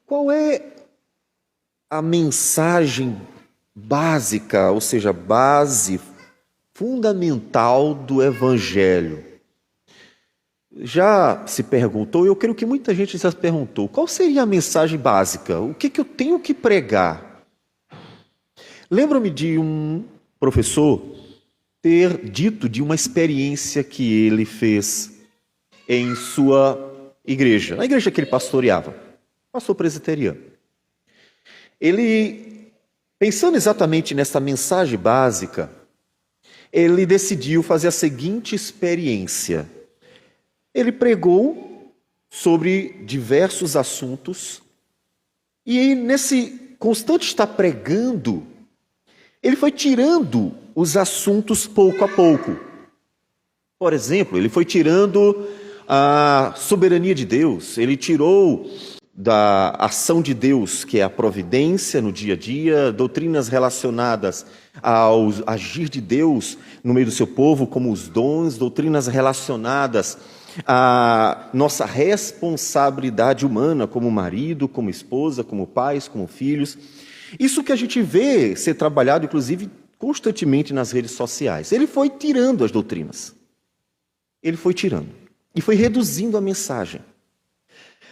Qual é a mensagem básica, ou seja, base fundamental do Evangelho? Já se perguntou, eu creio que muita gente já se perguntou, qual seria a mensagem básica? O que eu tenho que pregar? Lembro-me de um professor ter dito de uma experiência que ele fez em sua igreja, na igreja que ele pastoreava, pastor presbiteriano. Ele, pensando exatamente nessa mensagem básica, ele decidiu fazer a seguinte experiência. Ele pregou sobre diversos assuntos e nesse constante estar pregando, ele foi tirando os assuntos pouco a pouco. Por exemplo, ele foi tirando a soberania de Deus, ele tirou da ação de Deus, que é a providência no dia a dia, doutrinas relacionadas ao agir de Deus no meio do seu povo, como os dons, doutrinas relacionadas à nossa responsabilidade humana como marido, como esposa, como pais, como filhos. Isso que a gente vê ser trabalhado, inclusive, constantemente nas redes sociais. Ele foi tirando as doutrinas. Ele foi tirando. E foi reduzindo a mensagem.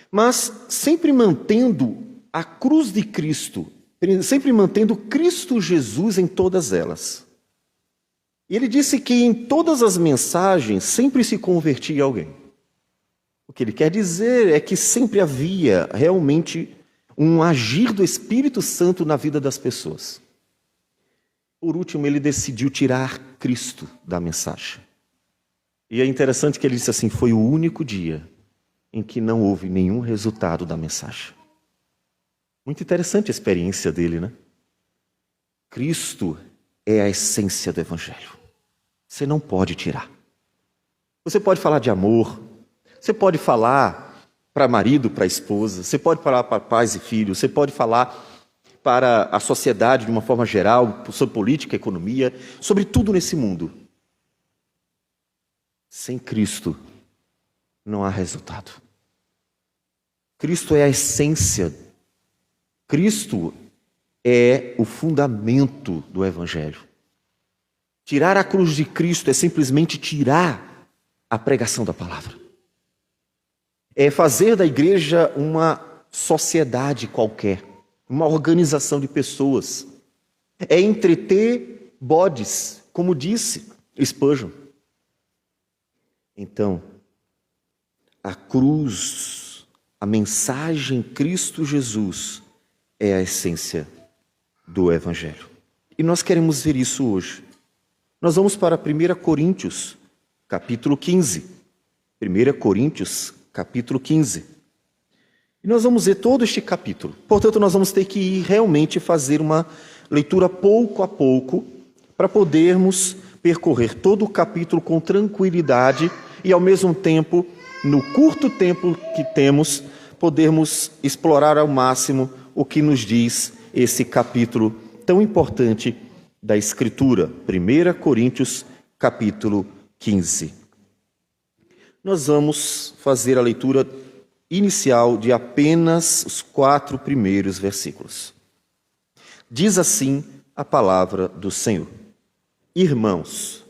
Mas sempre mantendo a cruz de Cristo, sempre mantendo Cristo Jesus em todas elas. E ele disse que em todas as mensagens sempre se convertia alguém. O que ele quer dizer é que sempre havia realmente um agir do Espírito Santo na vida das pessoas. Por último, ele decidiu tirar Cristo da mensagem. E é interessante que ele disse assim, foi o único dia em que não houve nenhum resultado da mensagem. Muito interessante a experiência dele, né? Cristo é a essência do Evangelho. Você não pode tirar. Você pode falar de amor, você pode falar para marido, para esposa, você pode falar para pais e filhos, você pode falar para a sociedade de uma forma geral, sobre política, economia, sobre tudo nesse mundo. Sem Cristo, não há resultado. Cristo é a essência. Cristo é o fundamento do Evangelho. Tirar a cruz de Cristo é simplesmente tirar a pregação da palavra. É fazer da igreja uma sociedade qualquer, uma organização de pessoas. É entreter bodes, como disse Spurgeon. Então, a cruz, a mensagem Cristo Jesus é a essência do Evangelho. E nós queremos ver isso hoje. Nós vamos para 1 Coríntios, capítulo 15. 1 Coríntios, capítulo 15. E nós vamos ver todo este capítulo. Portanto, nós vamos ter que ir realmente fazer uma leitura pouco a pouco para podermos percorrer todo o capítulo com tranquilidade e, ao mesmo tempo, no curto tempo que temos, podermos explorar ao máximo o que nos diz esse capítulo tão importante da Escritura. 1 Coríntios, capítulo 15. Nós vamos fazer a leitura inicial de apenas os 4 primeiros versículos. Diz assim a palavra do Senhor. Irmãos,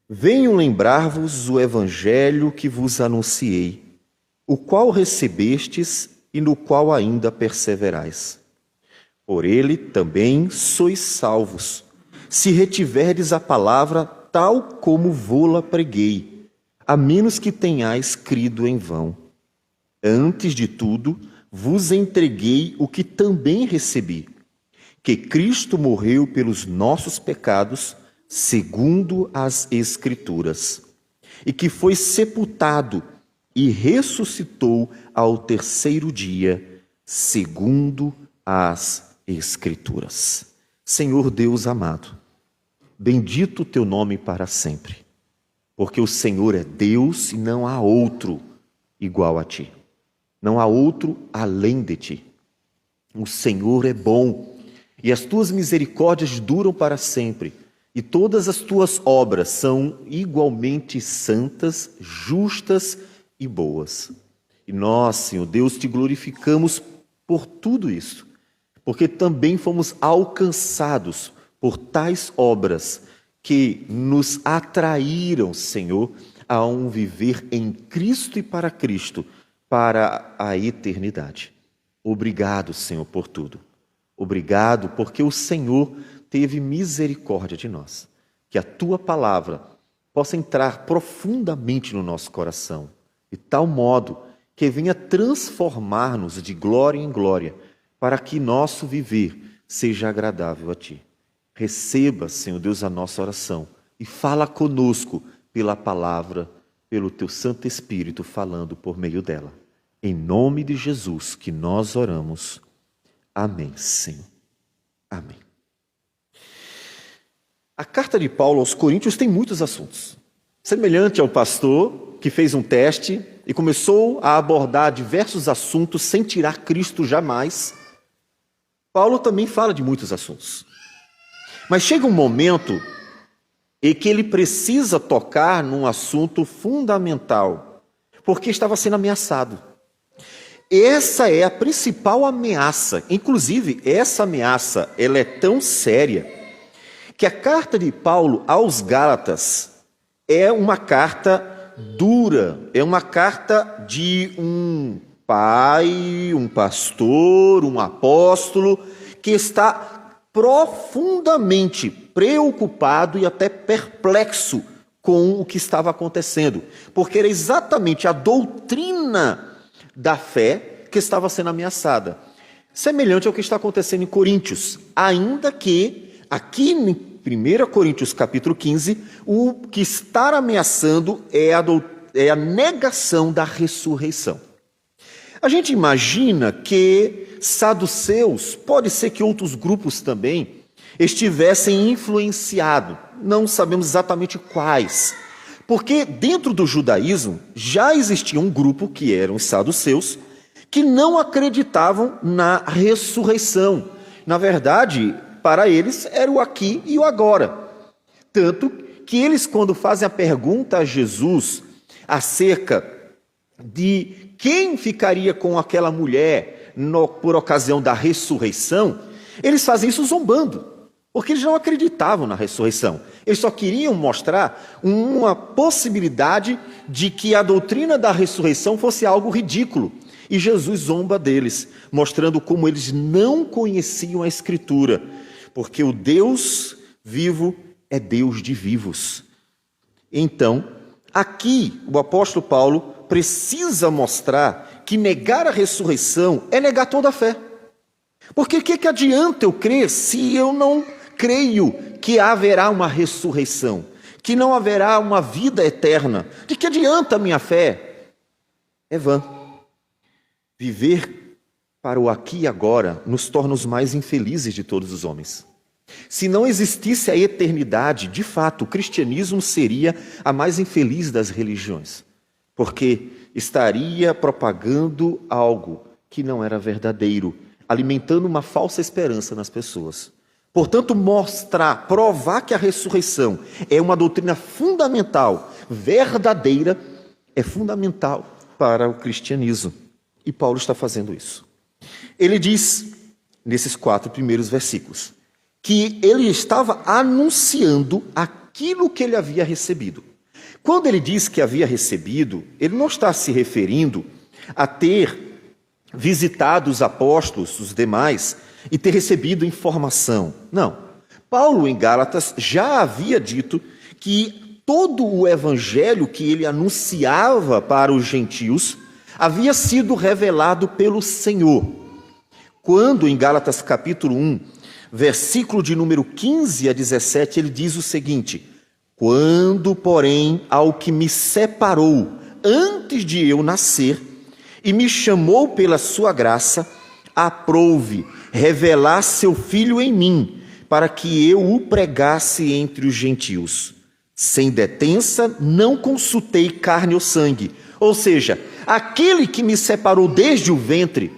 venho lembrar-vos o evangelho que vos anunciei, o qual recebestes e no qual ainda perseverais. Por ele também sois salvos, se retiverdes a palavra tal como vô-la preguei, a menos que tenhais crido em vão. Antes de tudo, vos entreguei o que também recebi, que Cristo morreu pelos nossos pecados, segundo as Escrituras, e que foi sepultado e ressuscitou ao terceiro dia, segundo as Escrituras. Senhor Deus amado, bendito o teu nome para sempre, porque o Senhor é Deus e não há outro igual a ti. Não há outro além de ti. O Senhor é bom e as tuas misericórdias duram para sempre. E todas as tuas obras são igualmente santas, justas e boas. E nós, Senhor Deus, te glorificamos por tudo isso, porque também fomos alcançados por tais obras que nos atraíram, Senhor, a um viver em Cristo e para Cristo, para a eternidade. Obrigado, Senhor, por tudo. Obrigado porque o Senhor teve misericórdia de nós. Que a Tua palavra possa entrar profundamente no nosso coração, de tal modo que venha transformar-nos de glória em glória, para que nosso viver seja agradável a Ti. Receba, Senhor Deus, a nossa oração e fala conosco pela palavra, pelo Teu Santo Espírito falando por meio dela. Em nome de Jesus que nós oramos. Amém, Senhor. Amém. A carta de Paulo aos Coríntios tem muitos assuntos. Semelhante ao pastor que fez um teste e começou a abordar diversos assuntos sem tirar Cristo jamais, Paulo também fala de muitos assuntos. Mas chega um momento em que ele precisa tocar num assunto fundamental, porque estava sendo ameaçado. Essa é a principal ameaça. Inclusive, essa ameaça ela é tão séria que a carta de Paulo aos Gálatas é uma carta dura, é uma carta de um pai, um pastor, um apóstolo que está profundamente preocupado e até perplexo com o que estava acontecendo, porque era exatamente a doutrina da fé que estava sendo ameaçada. Semelhante ao que está acontecendo em Coríntios, ainda que aqui em 1 Coríntios capítulo 15, o que está ameaçando é a negação da ressurreição. A gente imagina que saduceus, pode ser que outros grupos também, estivessem influenciados, não sabemos exatamente quais, porque dentro do judaísmo já existia um grupo, que eram os saduceus, que não acreditavam na ressurreição. Na verdade, para eles era o aqui e o agora. Tanto que eles, quando fazem a pergunta a Jesus acerca de quem ficaria com aquela mulher por ocasião da ressurreição, eles fazem isso zombando, porque eles não acreditavam na ressurreição. Eles só queriam mostrar uma possibilidade de que a doutrina da ressurreição fosse algo ridículo. E Jesus zomba deles, mostrando como eles não conheciam a Escritura, porque o Deus vivo é Deus de vivos. Então, aqui o apóstolo Paulo precisa mostrar que negar a ressurreição é negar toda a fé. Porque o que adianta eu crer se eu não creio que haverá uma ressurreição, que não haverá uma vida eterna? De que adianta a minha fé? É vã. Viver para o aqui e agora nos torna os mais infelizes de todos os homens. Se não existisse a eternidade, de fato, o cristianismo seria a mais infeliz das religiões, porque estaria propagando algo que não era verdadeiro, alimentando uma falsa esperança nas pessoas. Portanto, provar que a ressurreição é uma doutrina fundamental, verdadeira, é fundamental para o cristianismo. E Paulo está fazendo isso. Ele diz, nesses 4 primeiros versículos, que ele estava anunciando aquilo que ele havia recebido. Quando ele diz que havia recebido, ele não está se referindo a ter visitado os apóstolos, os demais, e ter recebido informação. Não. Paulo, em Gálatas, já havia dito que todo o evangelho que ele anunciava para os gentios havia sido revelado pelo Senhor. Quando, em Gálatas capítulo 1, versículo de número 15 a 17, ele diz o seguinte: quando, porém, ao que me separou antes de eu nascer e me chamou pela sua graça, aprouve revelar seu Filho em mim, para que eu o pregasse entre os gentios. Sem detença, não consultei carne ou sangue. Ou seja, aquele que me separou desde o ventre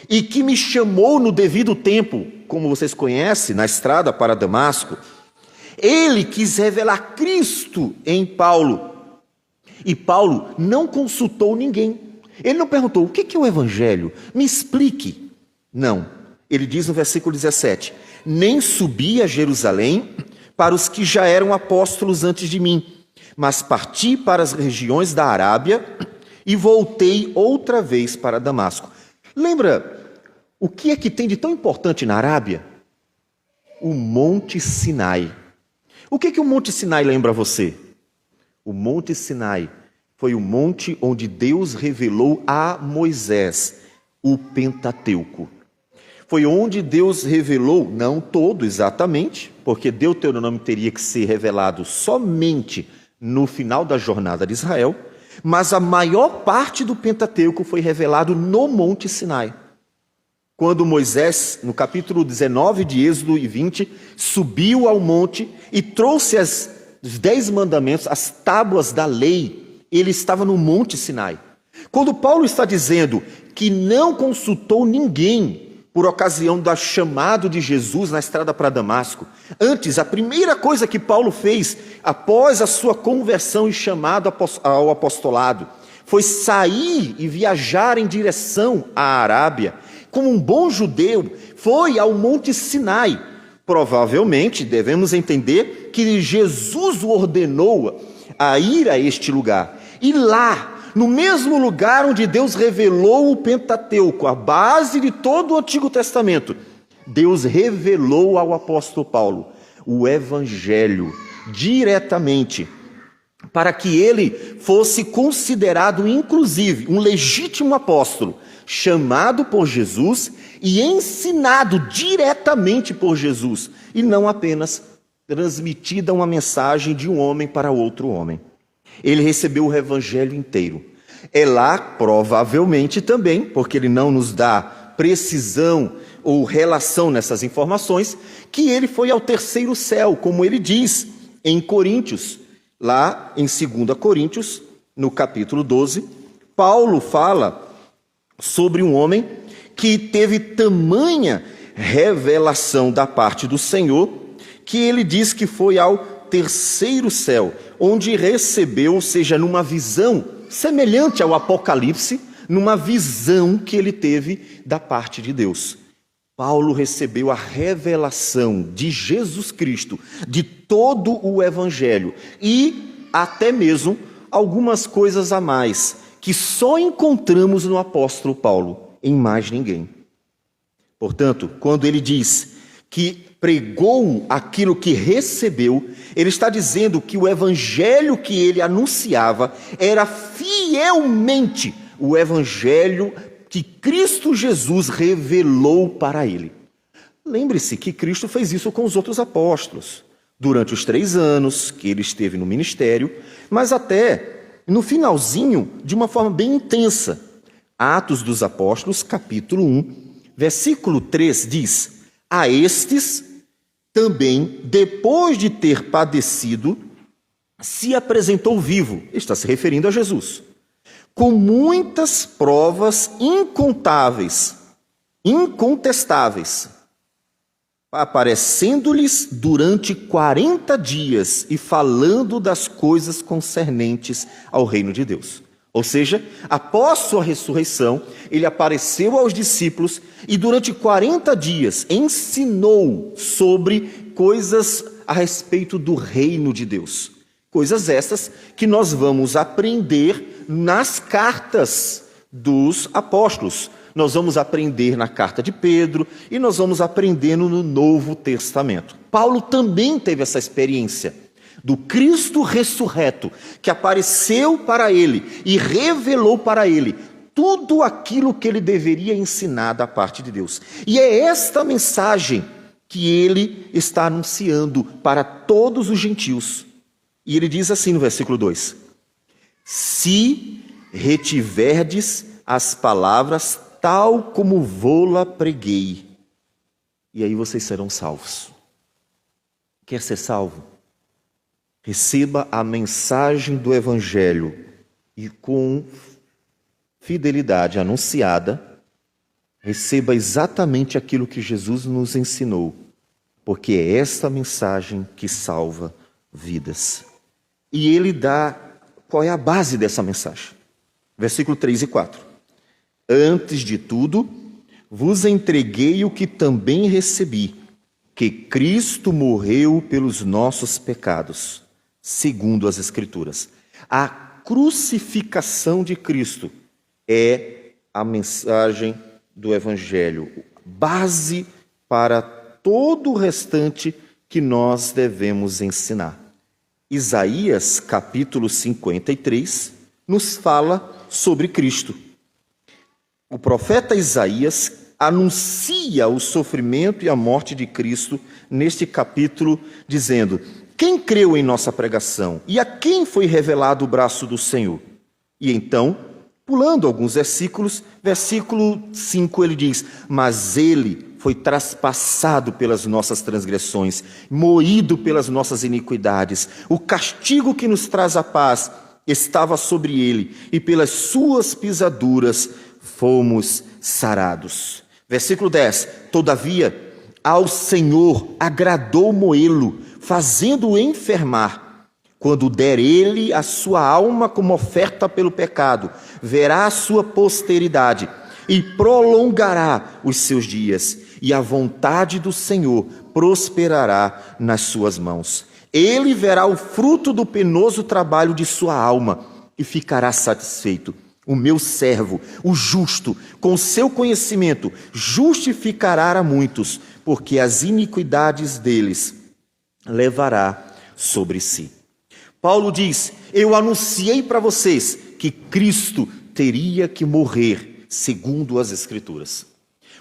e que me chamou no devido tempo, como vocês conhecem, na estrada para Damasco, ele quis revelar Cristo em Paulo. E Paulo não consultou ninguém. Ele não perguntou: o que é o evangelho? Me explique. Não. Ele diz no versículo 17: nem subi a Jerusalém para os que já eram apóstolos antes de mim, mas parti para as regiões da Arábia e voltei outra vez para Damasco. Lembra o que é que tem de tão importante na Arábia? O Monte Sinai. O que o Monte Sinai lembra a você? O Monte Sinai foi o monte onde Deus revelou a Moisés o Pentateuco. Foi onde Deus revelou, não todo exatamente, porque Deuteronômio teria que ser revelado somente no final da jornada de Israel, mas a maior parte do Pentateuco foi revelado no Monte Sinai. Quando Moisés, no capítulo 19 de Êxodo e 20, subiu ao monte e trouxe os 10 mandamentos, as tábuas da lei, ele estava no Monte Sinai. Quando Paulo está dizendo que não consultou ninguém por ocasião do chamado de Jesus na estrada para Damasco, antes, a primeira coisa que Paulo fez após a sua conversão e chamado ao apostolado foi sair e viajar em direção à Arábia. Como um bom judeu, foi ao Monte Sinai. Provavelmente, devemos entender que Jesus o ordenou a ir a este lugar. E lá, no mesmo lugar onde Deus revelou o Pentateuco, a base de todo o Antigo Testamento, Deus revelou ao apóstolo Paulo o Evangelho diretamente, para que ele fosse considerado, inclusive, um legítimo apóstolo, chamado por Jesus e ensinado diretamente por Jesus, e não apenas transmitida uma mensagem de um homem para outro homem. Ele recebeu o Evangelho inteiro. É lá, provavelmente também, porque ele não nos dá precisão ou relação nessas informações, que ele foi ao terceiro céu, como ele diz em Coríntios. Lá em 2 Coríntios, no capítulo 12, Paulo fala sobre um homem que teve tamanha revelação da parte do Senhor, que ele diz que foi ao terceiro céu, onde recebeu, ou seja, numa visão semelhante ao Apocalipse, numa visão que ele teve da parte de Deus. Paulo recebeu a revelação de Jesus Cristo, de todo o Evangelho, e até mesmo algumas coisas a mais, que só encontramos no apóstolo Paulo, em mais ninguém. Portanto, quando ele diz que pregou aquilo que recebeu, ele está dizendo que o evangelho que ele anunciava era fielmente o evangelho que Cristo Jesus revelou para ele. Lembre-se que Cristo fez isso com os outros apóstolos, durante os 3 anos que ele esteve no ministério, mas até no finalzinho, de uma forma bem intensa. Atos dos Apóstolos, capítulo 1, versículo 3 diz: a estes também, depois de ter padecido, se apresentou vivo, está se referindo a Jesus, com muitas provas incontáveis, incontestáveis, aparecendo-lhes durante 40 dias e falando das coisas concernentes ao reino de Deus. Ou seja, após sua ressurreição, ele apareceu aos discípulos e durante 40 dias ensinou sobre coisas a respeito do reino de Deus. Coisas essas que nós vamos aprender nas cartas dos apóstolos. Nós vamos aprender na carta de Pedro e nós vamos aprendendo no Novo Testamento. Paulo também teve essa experiência do Cristo ressurreto, que apareceu para ele e revelou para ele tudo aquilo que ele deveria ensinar da parte de Deus. E é esta mensagem que ele está anunciando para todos os gentios. E ele diz assim no versículo 2: se retiverdes as palavras tal como vô-la preguei, e aí vocês serão salvos. Quer ser salvo? Receba a mensagem do Evangelho e com fidelidade anunciada, receba exatamente aquilo que Jesus nos ensinou, porque é esta mensagem que salva vidas. E ele dá qual é a base dessa mensagem. Versículo 3 e 4. Antes de tudo, vos entreguei o que também recebi, que Cristo morreu pelos nossos pecados, segundo as Escrituras. A crucificação de Cristo é a mensagem do Evangelho, base para todo o restante que nós devemos ensinar. Isaías, capítulo 53, nos fala sobre Cristo. O profeta Isaías anuncia o sofrimento e a morte de Cristo neste capítulo, dizendo: quem creu em nossa pregação? E a quem foi revelado o braço do Senhor? E então, pulando alguns versículos, versículo 5, ele diz: mas ele foi traspassado pelas nossas transgressões, moído pelas nossas iniquidades. O castigo que nos traz a paz estava sobre ele, e pelas suas pisaduras fomos sarados. Versículo 10, todavia, ao Senhor agradou moê-lo, fazendo-o enfermar. Quando der ele a sua alma como oferta pelo pecado, verá a sua posteridade e prolongará os seus dias, e a vontade do Senhor prosperará nas suas mãos. Ele verá o fruto do penoso trabalho de sua alma e ficará satisfeito. O meu servo, o justo, com seu conhecimento, justificará a muitos, porque as iniquidades deles levará sobre si. Paulo diz: eu anunciei para vocês que Cristo teria que morrer, segundo as Escrituras.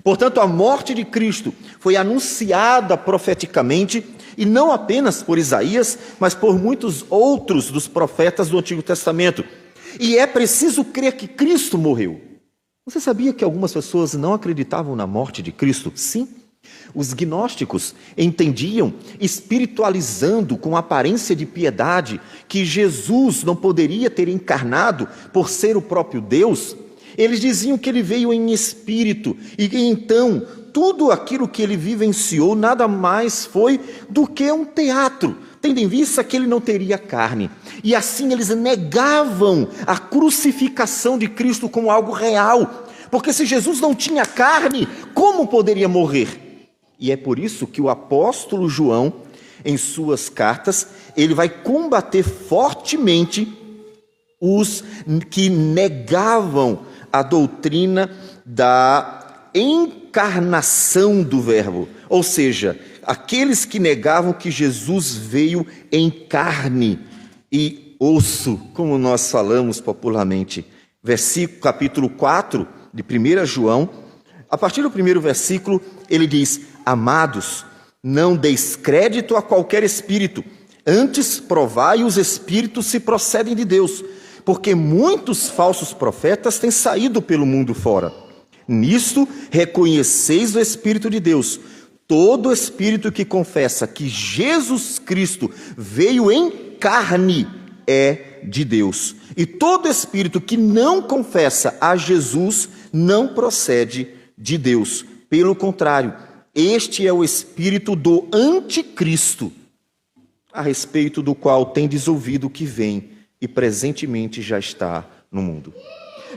Portanto, a morte de Cristo foi anunciada profeticamente, e não apenas por Isaías, mas por muitos outros dos profetas do Antigo Testamento. E é preciso crer que Cristo morreu. Você sabia que algumas pessoas não acreditavam na morte de Cristo? Sim. Os gnósticos entendiam, espiritualizando com aparência de piedade, que Jesus não poderia ter encarnado por ser o próprio Deus. Eles diziam que ele veio em espírito, e então tudo aquilo que ele vivenciou nada mais foi do que um teatro, tendo em vista que ele não teria carne. E assim eles negavam a crucificação de Cristo como algo real, porque se Jesus não tinha carne, como poderia morrer? E é por isso que o apóstolo João, em suas cartas, ele vai combater fortemente os que negavam a doutrina da encarnação do Verbo, ou seja, aqueles que negavam que Jesus veio em carne e osso, como nós falamos popularmente. Capítulo 4 de 1 João, a partir do primeiro versículo, ele diz: amados, não deis crédito a qualquer espírito, antes provai os espíritos se procedem de Deus, porque muitos falsos profetas têm saído pelo mundo fora. Nisto reconheceis o Espírito de Deus. Todo espírito que confessa que Jesus Cristo veio em carne é de Deus. E todo espírito que não confessa a Jesus não procede de Deus. Pelo contrário, este é o espírito do anticristo, a respeito do qual tendes ouvido que vem e presentemente já está no mundo.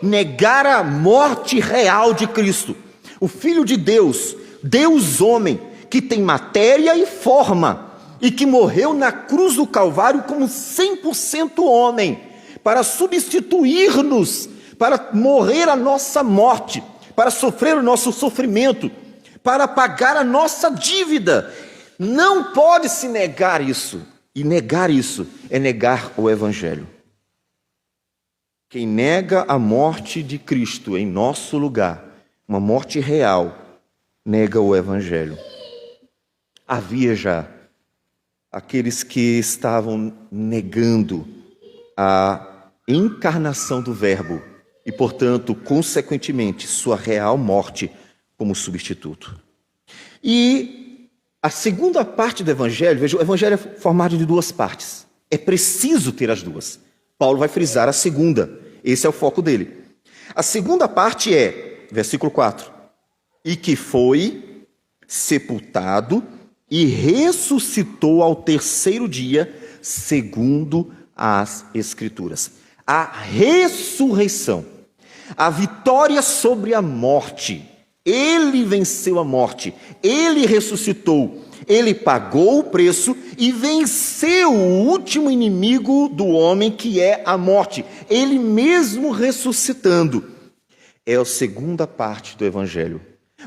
Negar a morte real de Cristo, o Filho de Deus, Deus homem, que tem matéria e forma, e que morreu na cruz do Calvário como 100% homem, para substituir-nos, para morrer a nossa morte, para sofrer o nosso sofrimento, para pagar a nossa dívida. Não pode se negar isso, e negar isso é negar o Evangelho. Quem nega a morte de Cristo em nosso lugar, uma morte real, nega o Evangelho. Havia já aqueles que estavam negando a encarnação do Verbo e, portanto, consequentemente, sua real morte como substituto. E a segunda parte do Evangelho, veja, o Evangelho é formado de duas partes. É preciso ter as duas. Paulo vai frisar a segunda. Esse é o foco dele. A segunda parte é, versículo 4, e que foi sepultado e ressuscitou ao terceiro dia, segundo as Escrituras. A ressurreição, a vitória sobre a morte, Ele venceu a morte, ele ressuscitou, ele pagou o preço e venceu o último inimigo do homem, que é a morte, ele mesmo ressuscitando. É a segunda parte do Evangelho.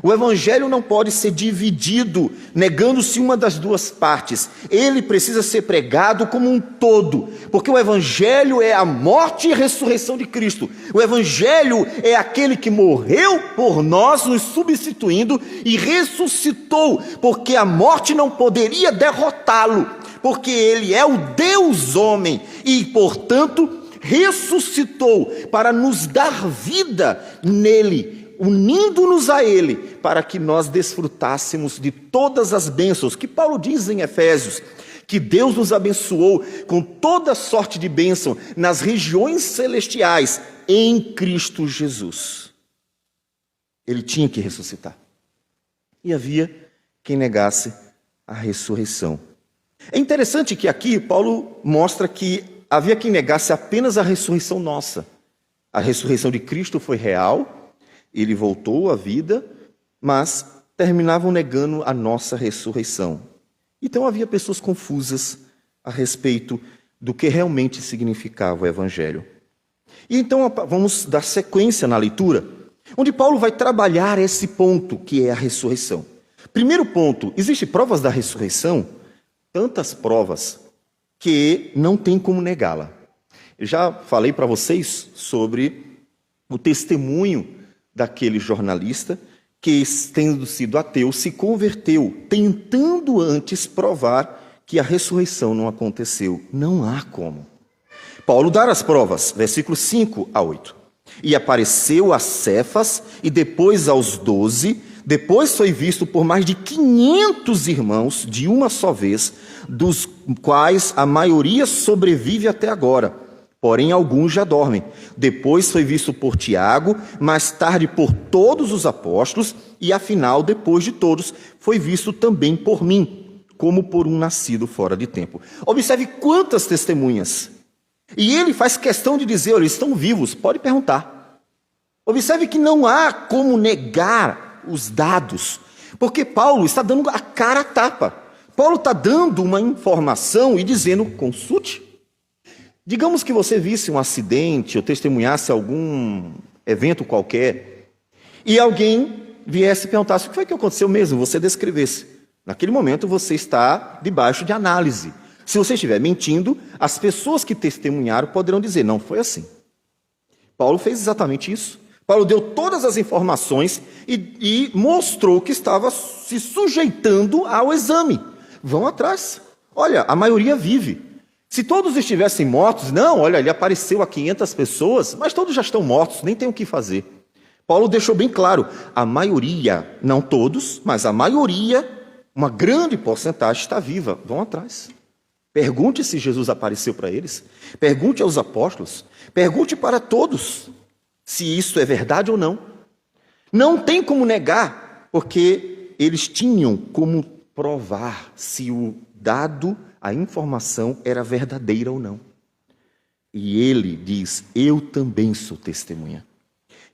O Evangelho não pode ser dividido, negando-se uma das duas partes. Ele precisa ser pregado como um todo, porque o Evangelho é a morte e ressurreição de Cristo. O Evangelho é aquele que morreu por nós, nos substituindo, e ressuscitou, porque a morte não poderia derrotá-lo, porque ele é o Deus homem e, portanto, ressuscitou para nos dar vida nele, unindo-nos a ele, para que nós desfrutássemos de todas as bênçãos, que Paulo diz em Efésios, que Deus nos abençoou com toda sorte de bênção nas regiões celestiais, em Cristo Jesus. Ele tinha que ressuscitar. E havia quem negasse a ressurreição. É interessante que aqui Paulo mostra que havia quem negasse apenas a ressurreição nossa. A ressurreição de Cristo foi real, ele voltou à vida, mas terminavam negando a nossa ressurreição. Então havia pessoas confusas a respeito do que realmente significava o Evangelho. E então vamos dar sequência na leitura, onde Paulo vai trabalhar esse ponto que é a ressurreição. Primeiro ponto, existem provas da ressurreição? Tantas provas que não tem como negá-la. Eu já falei para vocês sobre o testemunho daquele jornalista que, tendo sido ateu, se converteu, tentando antes provar que a ressurreição não aconteceu. Não há como. Paulo dá as provas, versículos 5 a 8. E apareceu a Cefas, e depois aos 12, depois foi visto por mais de 500 irmãos, de uma só vez, dos quais a maioria sobrevive até agora. Porém, alguns já dormem. Depois foi visto por Tiago, mais tarde por todos os apóstolos, e afinal, depois de todos, foi visto também por mim, como por um nascido fora de tempo. Observe quantas testemunhas. E ele faz questão de dizer, olha, eles estão vivos, pode perguntar. Observe que não há como negar os dados, porque Paulo está dando a cara a tapa. Paulo está dando uma informação e dizendo, consulte. Digamos que você visse um acidente ou testemunhasse algum evento qualquer e alguém viesse e perguntasse o que foi que aconteceu mesmo, você descrevesse. Naquele momento você está debaixo de análise. Se você estiver mentindo, as pessoas que testemunharam poderão dizer, não foi assim. Paulo fez exatamente isso. Paulo deu todas as informações e mostrou que estava se sujeitando ao exame. Vão atrás. Olha, a maioria vive. Se todos estivessem mortos, não, olha, ele apareceu a 500 pessoas, mas todos já estão mortos, nem tem o que fazer. Paulo deixou bem claro, a maioria, não todos, mas a maioria, uma grande porcentagem está viva, vão atrás. Pergunte se Jesus apareceu para eles, pergunte aos apóstolos, pergunte para todos se isso é verdade ou não. Não tem como negar, porque eles tinham como provar se o dado, a informação era verdadeira ou não. E ele diz, eu também sou testemunha.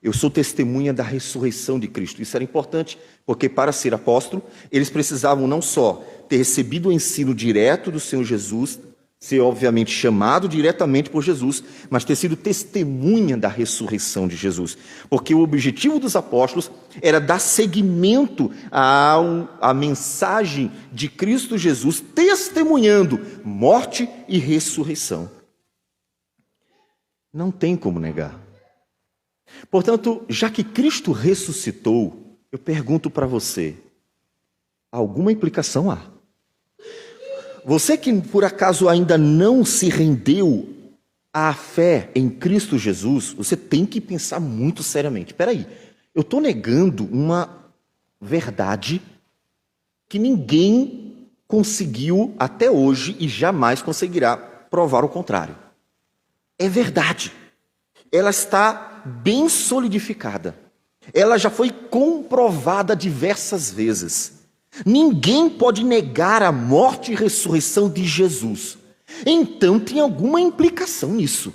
Eu sou testemunha da ressurreição de Cristo. Isso era importante, porque para ser apóstolo, eles precisavam não só ter recebido o ensino direto do Senhor Jesus, ser obviamente chamado diretamente por Jesus, mas ter sido testemunha da ressurreição de Jesus. Porque o objetivo dos apóstolos era dar seguimento à mensagem de Cristo Jesus, testemunhando morte e ressurreição. Não tem como negar. Portanto, já que Cristo ressuscitou, eu pergunto para você, alguma implicação há? Você que por acaso ainda não se rendeu à fé em Cristo Jesus, você tem que pensar muito seriamente. Espera aí, eu estou negando uma verdade que ninguém conseguiu até hoje e jamais conseguirá provar o contrário. É verdade. Ela está bem solidificada. Ela já foi comprovada diversas vezes. Ninguém pode negar a morte e ressurreição de Jesus. Então tem alguma implicação nisso.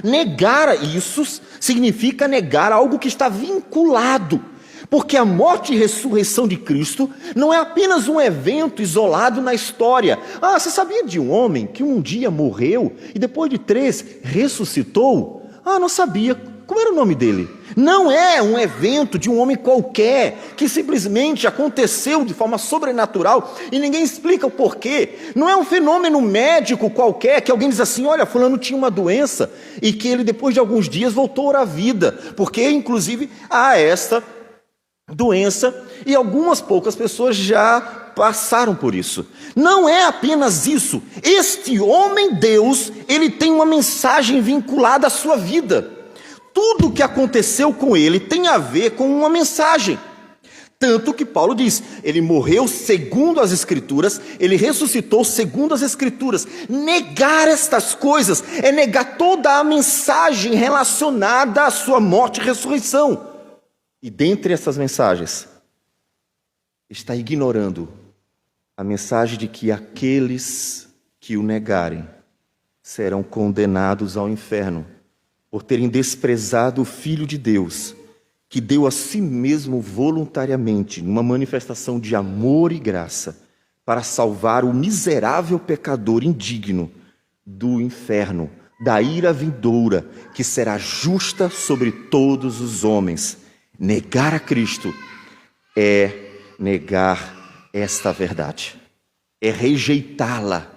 Negar isso significa negar algo que está vinculado. Porque a morte e ressurreição de Cristo não é apenas um evento isolado na história. Ah, você sabia de um homem que um dia morreu e depois de 3 ressuscitou? Ah, não sabia. Como era o nome dele? Não é um evento de um homem qualquer, que simplesmente aconteceu de forma sobrenatural e ninguém explica o porquê. Não é um fenômeno médico qualquer, que alguém diz assim, olha, fulano tinha uma doença e que ele depois de alguns dias voltou à vida, porque inclusive há esta doença e algumas poucas pessoas já passaram por isso. Não é apenas isso. Este homem Deus, ele tem uma mensagem vinculada à sua vida. Tudo o que aconteceu com ele tem a ver com uma mensagem. Tanto que Paulo diz, ele morreu segundo as Escrituras, ele ressuscitou segundo as Escrituras. Negar estas coisas é negar toda a mensagem relacionada à sua morte e ressurreição. E dentre essas mensagens, está ignorando a mensagem de que aqueles que o negarem serão condenados ao inferno, por terem desprezado o Filho de Deus, que deu a si mesmo voluntariamente, numa manifestação de amor e graça, para salvar o miserável pecador indigno do inferno, da ira vindoura, que será justa sobre todos os homens. Negar a Cristo é negar esta verdade, é rejeitá-la,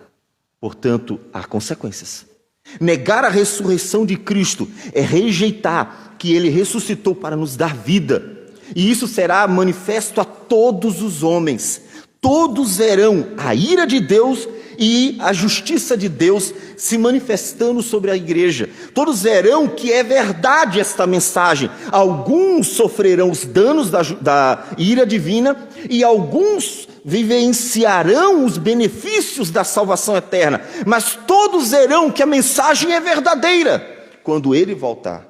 portanto, há consequências. Negar a ressurreição de Cristo é rejeitar que Ele ressuscitou para nos dar vida. E isso será manifesto a todos os homens. Todos verão a ira de Deus e a justiça de Deus se manifestando sobre a igreja. Todos verão que é verdade esta mensagem. Alguns sofrerão os danos da ira divina e alguns vivenciarão os benefícios da salvação eterna, mas todos verão que a mensagem é verdadeira quando ele voltar.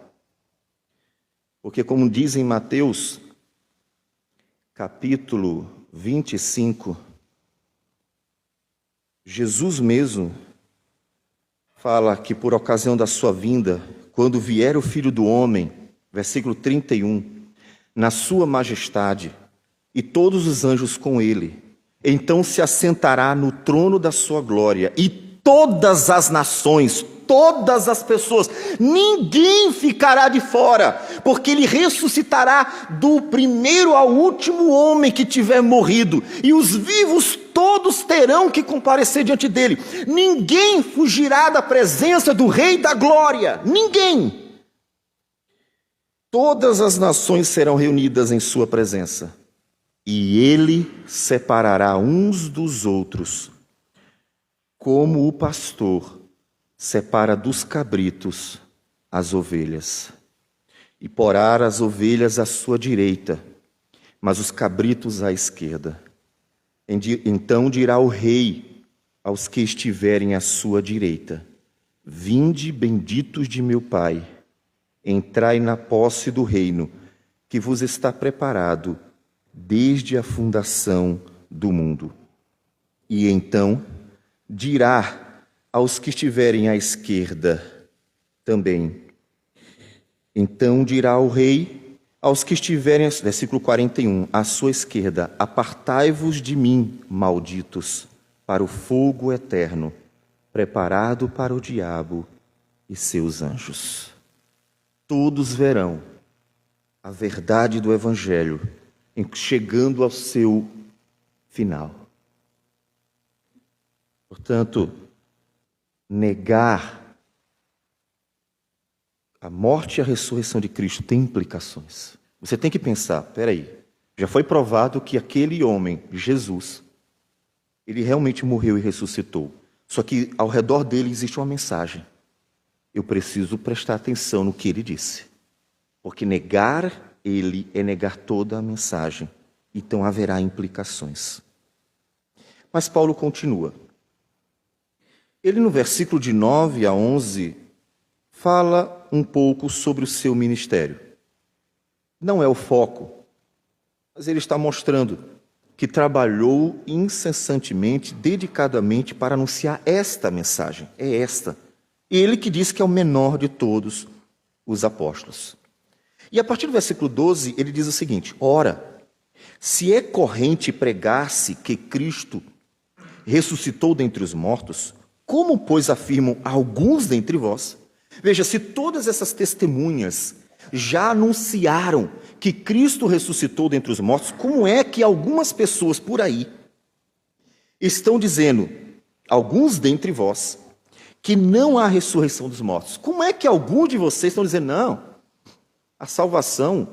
Porque como diz em Mateus, capítulo 25, Jesus mesmo fala que por ocasião da sua vinda, quando vier o Filho do Homem, versículo 31, na sua majestade, e todos os anjos com ele, então se assentará no trono da sua glória, e todas as nações, todas as pessoas, ninguém ficará de fora, porque ele ressuscitará do primeiro ao último homem que tiver morrido, e os vivos todos terão que comparecer diante dele. Ninguém fugirá da presença do Rei da Glória, ninguém. Todas as nações serão reunidas em sua presença, e ele separará uns dos outros, como o pastor separa dos cabritos as ovelhas, e porá as ovelhas à sua direita, mas os cabritos à esquerda. Então dirá o rei aos que estiverem à sua direita: vinde, benditos de meu Pai, entrai na posse do reino que vos está preparado desde a fundação do mundo. E então dirá aos que estiverem à esquerda também. Então dirá o rei aos que estiverem, versículo 41, à sua esquerda: apartai-vos de mim, malditos, para o fogo eterno, preparado para o diabo e seus anjos. Todos verão a verdade do Evangelho chegando ao seu final. Portanto, negar a morte e a ressurreição de Cristo tem implicações. Você tem que pensar, peraí, já foi provado que aquele homem, Jesus, ele realmente morreu e ressuscitou. Só que ao redor dele existe uma mensagem. Eu preciso prestar atenção no que ele disse. Porque negar ele é negar toda a mensagem. Então haverá implicações. Mas Paulo continua. Ele no versículo de 9 a 11 fala um pouco sobre o seu ministério. Não é o foco, mas ele está mostrando que trabalhou incessantemente, dedicadamente para anunciar esta mensagem. É esta. Ele que diz que é o menor de todos os apóstolos. E a partir do versículo 12, ele diz o seguinte: ora, se é corrente pregar-se que Cristo ressuscitou dentre os mortos, como, pois, afirmam alguns dentre vós? Veja, se todas essas testemunhas já anunciaram que Cristo ressuscitou dentre os mortos, como é que algumas pessoas por aí estão dizendo, alguns dentre vós, que não há ressurreição dos mortos? Como é que alguns de vocês estão dizendo, não, a salvação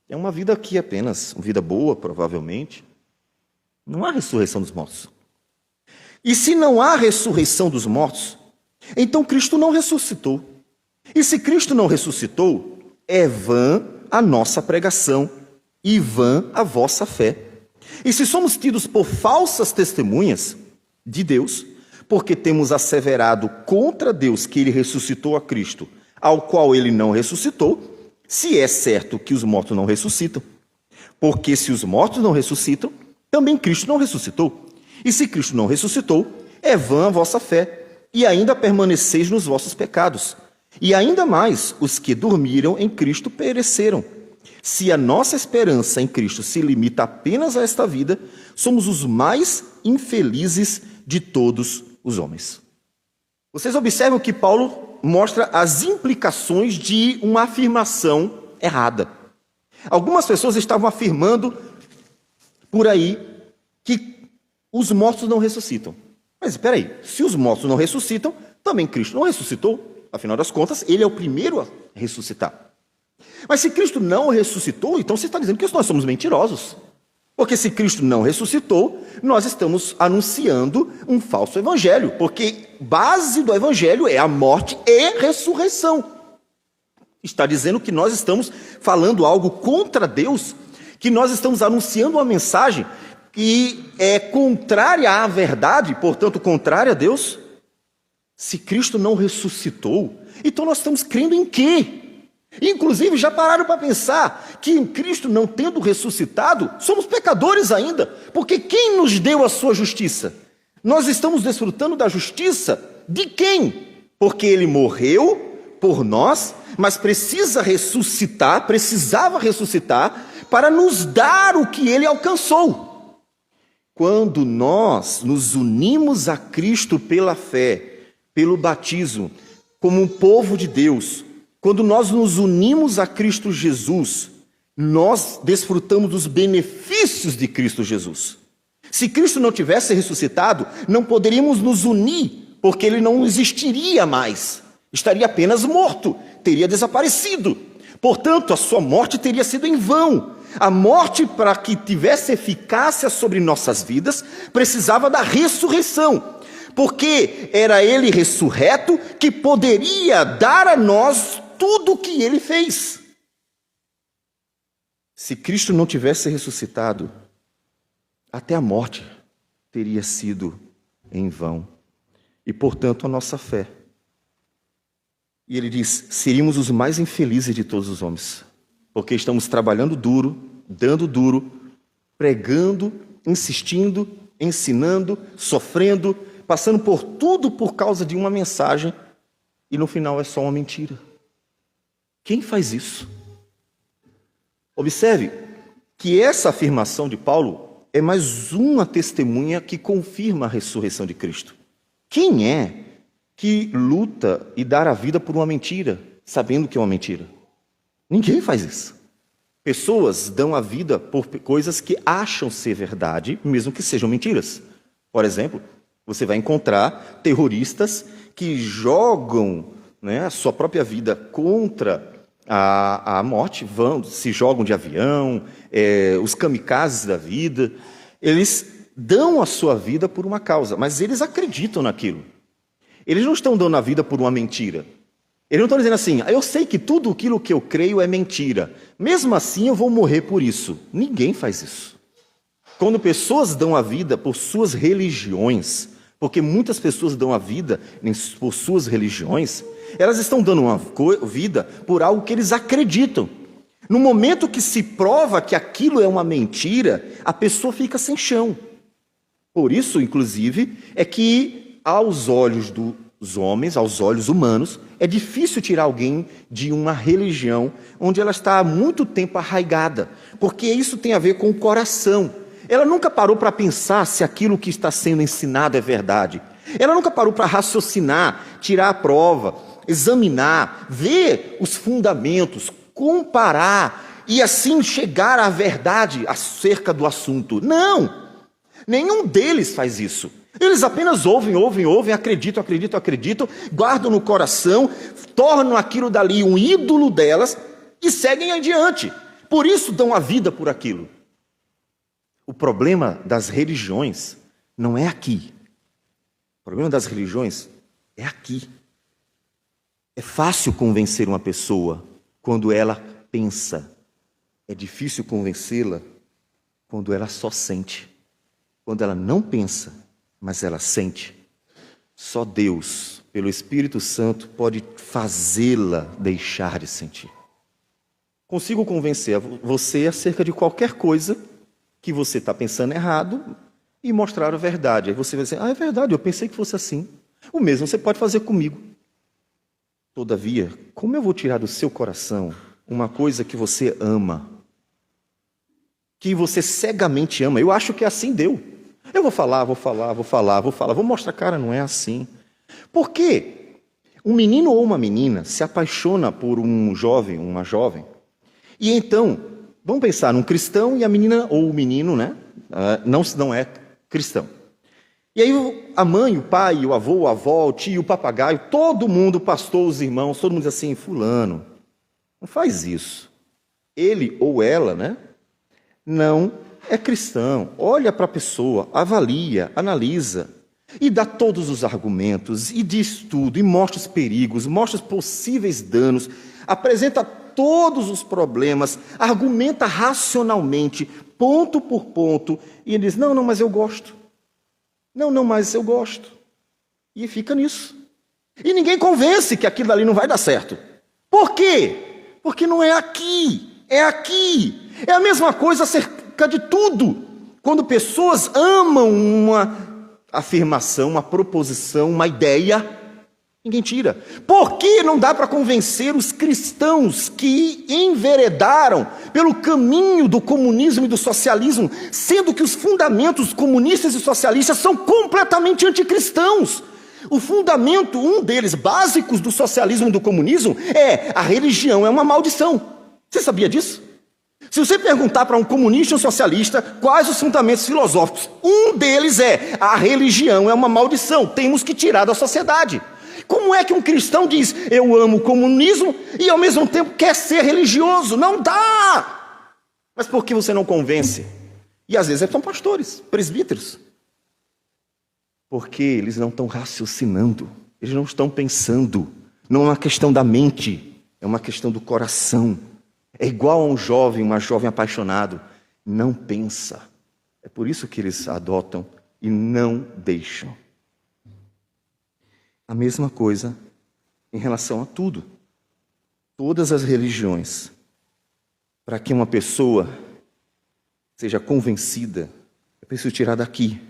é uma vida aqui apenas, uma vida boa, provavelmente. Não há ressurreição dos mortos. E se não há ressurreição dos mortos, então Cristo não ressuscitou. E se Cristo não ressuscitou, é vã a nossa pregação e vã a vossa fé. E se somos tidos por falsas testemunhas de Deus, porque temos asseverado contra Deus que ele ressuscitou a Cristo, ao qual ele não ressuscitou, se é certo que os mortos não ressuscitam. Porque se os mortos não ressuscitam, também Cristo não ressuscitou. E se Cristo não ressuscitou, é vã a vossa fé, e ainda permaneceis nos vossos pecados. E ainda mais, os que dormiram em Cristo pereceram. Se a nossa esperança em Cristo se limita apenas a esta vida, somos os mais infelizes de todos os homens. Vocês observam que Paulo mostra as implicações de uma afirmação errada. Algumas pessoas estavam afirmando por aí que os mortos não ressuscitam. Mas espera aí, se os mortos não ressuscitam, também Cristo não ressuscitou. Afinal das contas, ele é o primeiro a ressuscitar. Mas se Cristo não ressuscitou, então você está dizendo que nós somos mentirosos. Porque se Cristo não ressuscitou, nós estamos anunciando um falso evangelho. Porque base do evangelho é a morte e ressurreição. Está dizendo que nós estamos falando algo contra Deus, que nós estamos anunciando uma mensagem que é contrária à verdade, portanto contrária a Deus. Se Cristo não ressuscitou, então nós estamos crendo em quê? Inclusive, já pararam para pensar que em Cristo não tendo ressuscitado, somos pecadores ainda, porque quem nos deu a sua justiça? Nós estamos desfrutando da justiça de quem? Porque ele morreu por nós, mas precisava ressuscitar para nos dar o que ele alcançou. Quando nós nos unimos a Cristo pela fé, pelo batismo, como um povo de Deus, quando nós nos unimos a Cristo Jesus, nós desfrutamos dos benefícios de Cristo Jesus. Se Cristo não tivesse ressuscitado, não poderíamos nos unir, porque ele não existiria mais. Estaria apenas morto, teria desaparecido. Portanto, a sua morte teria sido em vão. A morte, para que tivesse eficácia sobre nossas vidas, precisava da ressurreição. Porque era ele ressurreto que poderia dar a nós tudo o que ele fez. Se Cristo não tivesse ressuscitado, até a morte teria sido em vão. E, portanto, a nossa fé. E ele diz, seríamos os mais infelizes de todos os homens. Porque estamos trabalhando duro, dando duro, pregando, insistindo, ensinando, sofrendo, passando por tudo por causa de uma mensagem, e no final é só uma mentira. Quem faz isso? Observe que essa afirmação de Paulo é mais uma testemunha que confirma a ressurreição de Cristo. Quem é que luta e dá a vida por uma mentira, sabendo que é uma mentira? Ninguém faz isso. Pessoas dão a vida por coisas que acham ser verdade, mesmo que sejam mentiras. Por exemplo, você vai encontrar terroristas que jogam, a sua própria vida contra a morte, se jogam de avião, os kamikazes da vida. Eles dão a sua vida por uma causa, mas eles acreditam naquilo. Eles não estão dando a vida por uma mentira. Eles não estão dizendo assim, eu sei que tudo aquilo que eu creio é mentira. Mesmo assim eu vou morrer por isso. Ninguém faz isso. Quando pessoas dão a vida por suas religiões, porque muitas pessoas dão a vida por suas religiões, elas estão dando uma vida por algo que eles acreditam. No momento que se prova que aquilo é uma mentira, a pessoa fica sem chão. Por isso, inclusive, é que aos olhos homens, aos olhos humanos, é difícil tirar alguém de uma religião onde ela está há muito tempo arraigada, porque isso tem a ver com o coração. Ela nunca parou para pensar se aquilo que está sendo ensinado é verdade. Ela nunca parou para raciocinar, tirar a prova, examinar, ver os fundamentos, comparar e assim chegar à verdade acerca do assunto. Não! Nenhum deles faz isso. Eles apenas ouvem, acreditam, guardam no coração, tornam aquilo dali um ídolo delas e seguem adiante. Por isso dão a vida por aquilo. O problema das religiões não é aqui. O problema das religiões é aqui. É fácil convencer uma pessoa quando ela pensa. É difícil convencê-la quando ela só sente. Quando ela não pensa, mas ela sente. Só Deus, pelo Espírito Santo, pode fazê-la deixar de sentir. Consigo convencer você acerca de qualquer coisa que você está pensando errado e mostrar a verdade. Aí você vai dizer, é verdade, eu pensei que fosse assim. O mesmo você pode fazer comigo. Todavia, como eu vou tirar do seu coração uma coisa que você ama, que você cegamente ama? Eu acho que assim deu. Eu vou falar, vou mostrar, cara, não é assim. Por quê? Um menino ou uma menina se apaixona por um jovem, uma jovem, e então, vamos pensar num cristão e a menina ou o menino, né, não é cristão. E aí a mãe, o pai, o avô, a avó, o tio, o papagaio, todo mundo, o pastor, os irmãos, todo mundo diz assim, fulano, não faz isso. Ele ou ela, né, não é cristão. Olha para a pessoa, avalia, analisa e dá todos os argumentos e diz tudo, e mostra os perigos, mostra os possíveis danos, apresenta todos os problemas, argumenta racionalmente, ponto por ponto, e ele diz, não, mas eu gosto. Não, mas eu gosto. E fica nisso. E ninguém convence que aquilo ali não vai dar certo. Por quê? Porque não é aqui, é aqui. É a mesma coisa acerca de tudo. Quando pessoas amam uma afirmação, uma proposição, uma ideia, ninguém tira. Por que não dá para convencer os cristãos que enveredaram pelo caminho do comunismo e do socialismo, sendo que os fundamentos comunistas e socialistas são completamente anticristãos? O fundamento, um deles, básicos do socialismo e do comunismo, é a religião é uma maldição. Você sabia disso? Se você perguntar para um comunista ou um socialista quais os fundamentos filosóficos, um deles é a religião é uma maldição, temos que tirar da sociedade. Como é que um cristão diz, eu amo o comunismo e ao mesmo tempo quer ser religioso? Não dá! Mas por que você não convence? E às vezes são pastores, presbíteros. Porque eles não estão raciocinando, eles não estão pensando. Não é uma questão da mente, é uma questão do coração. É igual a um jovem, uma jovem apaixonado, não pensa. É por isso que eles adotam e não deixam. A mesma coisa em relação a tudo. Todas as religiões, para que uma pessoa seja convencida, é preciso tirar daqui.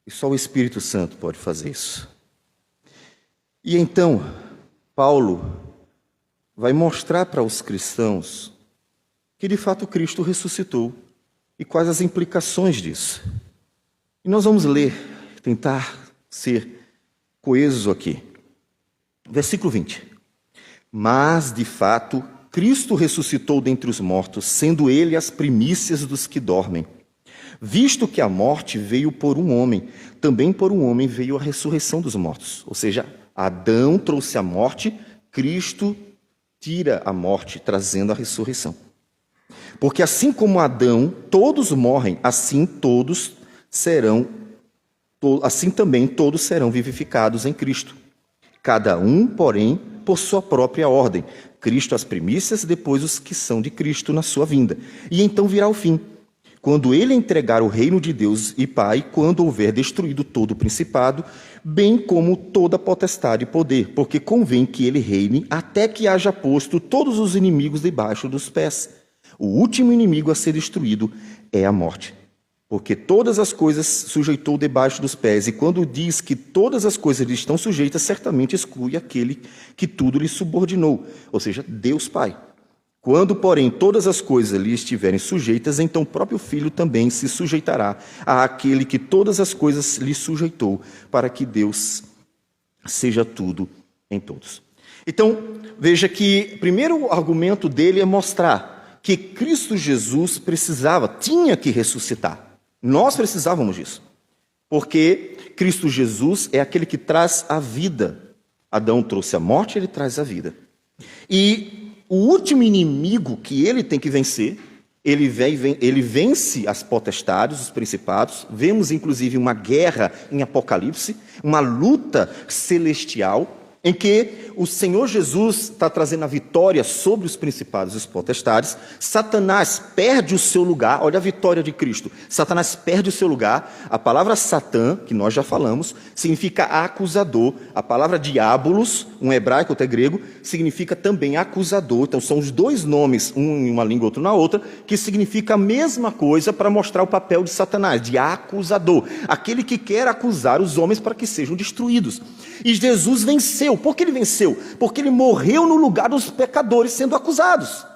E só o Espírito Santo pode fazer isso. E então, Paulo vai mostrar para os cristãos que de fato Cristo ressuscitou e quais as implicações disso. E nós vamos ler, tentar ser coeso aqui. Versículo 20. Mas, de fato, Cristo ressuscitou dentre os mortos, sendo ele as primícias dos que dormem. Visto que a morte veio por um homem, também por um homem veio a ressurreição dos mortos. Ou seja, Adão trouxe a morte, Cristo tira a morte, trazendo a ressurreição. Porque assim como Adão, todos morrem, assim também todos serão vivificados em Cristo. Cada um, porém, por sua própria ordem. Cristo as primícias, depois os que são de Cristo na sua vinda. E então virá o fim, quando ele entregar o reino de Deus e Pai, quando houver destruído todo o principado, bem como toda potestade e poder, porque convém que ele reine até que haja posto todos os inimigos debaixo dos pés. O último inimigo a ser destruído é a morte. porque todas as coisas sujeitou debaixo dos pés. E quando diz que todas as coisas lhe estão sujeitas, certamente exclui aquele que tudo lhe subordinou, ou seja, Deus Pai. Quando, porém, todas as coisas lhe estiverem sujeitas, então o próprio Filho também se sujeitará àquele que todas as coisas lhe sujeitou, para que Deus seja tudo em todos. Então, veja que o primeiro argumento dele é mostrar que Cristo Jesus tinha que ressuscitar. Nós precisávamos disso, porque Cristo Jesus é aquele que traz a vida. Adão trouxe a morte, ele traz a vida. E o último inimigo que ele tem que vencer, ele vence as potestades, os principados. Vemos inclusive uma guerra em Apocalipse, uma luta celestial, em que o Senhor Jesus está trazendo a vitória sobre os principados e os potestades. Satanás perde o seu lugar. Olha a vitória de Cristo. Satanás perde o seu lugar. A palavra Satã, que nós já falamos, significa acusador. A palavra diabolos, um hebraico, outro é grego, significa também acusador. Então são os dois nomes, um em uma língua, outro na outra, que significa a mesma coisa para mostrar o papel de Satanás, de acusador. Aquele que quer acusar os homens para que sejam destruídos. E Jesus venceu. Por que ele venceu? Porque ele morreu no lugar dos pecadores sendo acusados.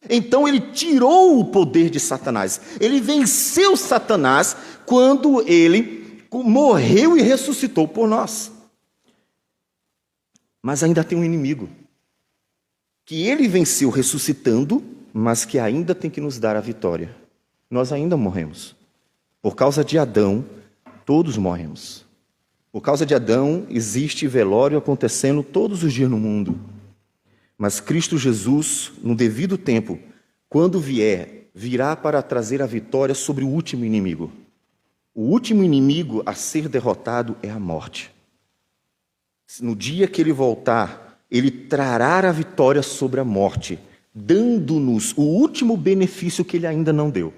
Então ele tirou o poder de Satanás. Ele venceu Satanás quando ele morreu e ressuscitou por nós. Mas ainda tem um inimigo, que ele venceu ressuscitando, mas que ainda tem que nos dar a vitória. Nós ainda morremos. Por causa de Adão, todos morremos. Por causa de Adão, existe velório acontecendo todos os dias no mundo. Mas Cristo Jesus, no devido tempo, quando vier, virá para trazer a vitória sobre o último inimigo. O último inimigo a ser derrotado é a morte. No dia que ele voltar, ele trará a vitória sobre a morte, dando-nos o último benefício que ele ainda não deu.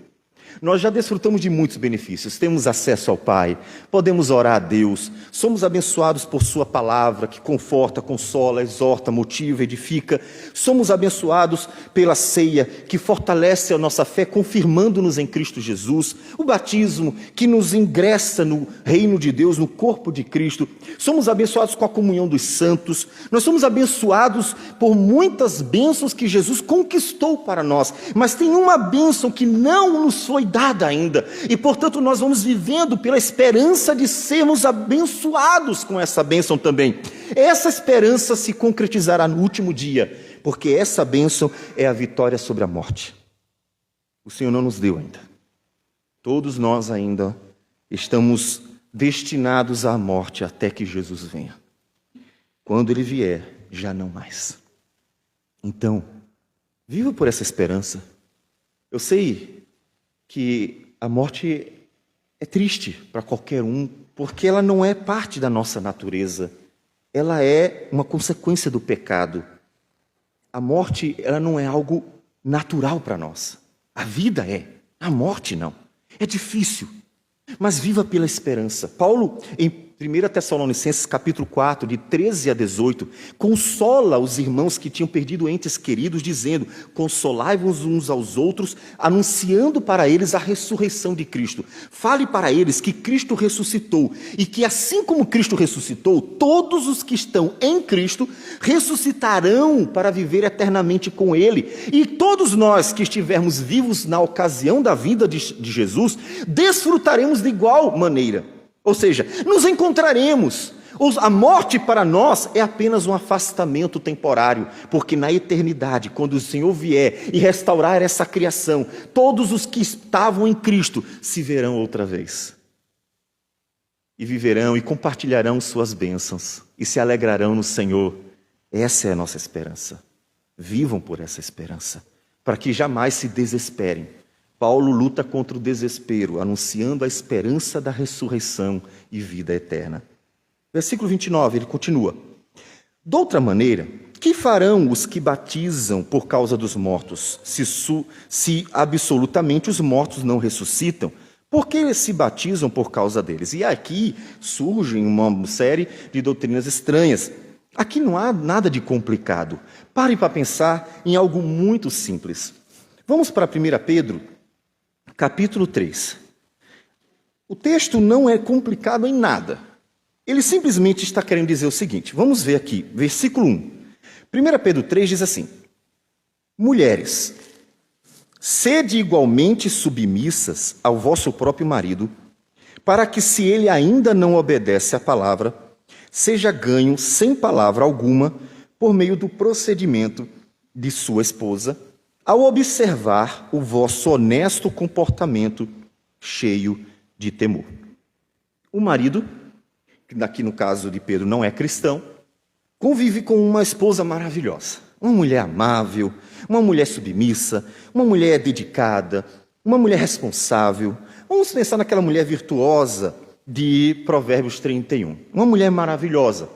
Nós já desfrutamos de muitos benefícios, temos acesso ao Pai, podemos orar a Deus, somos abençoados por Sua palavra, que conforta, consola, exorta, motiva, edifica. Somos abençoados pela ceia, que fortalece a nossa fé, confirmando-nos em Cristo Jesus. O batismo, que nos ingressa no reino de Deus, no corpo de Cristo. Somos abençoados com a comunhão dos santos. Nós somos abençoados por muitas bênçãos que Jesus conquistou para nós. Mas tem uma bênção que não nos foi dada ainda, e portanto nós vamos vivendo pela esperança de sermos abençoados com essa bênção também. Essa esperança se concretizará no último dia, porque essa bênção é a vitória sobre a morte. O Senhor não nos deu ainda. Todos nós ainda estamos destinados à morte até que Jesus venha. Quando Ele vier, já não mais. Então, viva por essa esperança. Eu sei que a morte é triste para qualquer um, porque ela não é parte da nossa natureza. Ela é uma consequência do pecado. A morte, ela não é algo natural para nós. A vida é, a morte não. É difícil, mas viva pela esperança. Paulo, em 1 Tessalonicenses capítulo 4, de 13 a 18, consola os irmãos que tinham perdido entes queridos, dizendo: consolai-vos uns aos outros, anunciando para eles a ressurreição de Cristo. Fale para eles que Cristo ressuscitou, e que assim como Cristo ressuscitou, todos os que estão em Cristo ressuscitarão para viver eternamente com Ele. E todos nós que estivermos vivos na ocasião da vinda de Jesus, desfrutaremos de igual maneira. Ou seja, nos encontraremos. A morte para nós é apenas um afastamento temporário, porque na eternidade, quando o Senhor vier e restaurar essa criação, todos os que estavam em Cristo se verão outra vez. E viverão e compartilharão suas bênçãos e se alegrarão no Senhor. Essa é a nossa esperança. Vivam por essa esperança, para que jamais se desesperem. Paulo luta contra o desespero, anunciando a esperança da ressurreição e vida eterna. Versículo 29, ele continua: de outra maneira, que farão os que batizam por causa dos mortos, se absolutamente os mortos não ressuscitam? Por que se batizam por causa deles? E aqui surge uma série de doutrinas estranhas. Aqui não há nada de complicado. Pare para pensar em algo muito simples. Vamos para 1 Pedro, capítulo 3. O texto não é complicado em nada. Ele simplesmente está querendo dizer o seguinte, vamos ver aqui, versículo 1. 1 Pedro 3 diz assim: mulheres, sede igualmente submissas ao vosso próprio marido, para que, se ele ainda não obedece à palavra, seja ganho sem palavra alguma por meio do procedimento de sua esposa, ao observar o vosso honesto comportamento cheio de temor. O marido, que aqui no caso de Pedro não é cristão, convive com uma esposa maravilhosa, uma mulher amável, uma mulher submissa, uma mulher dedicada, uma mulher responsável. Vamos pensar naquela mulher virtuosa de Provérbios 31, uma mulher maravilhosa.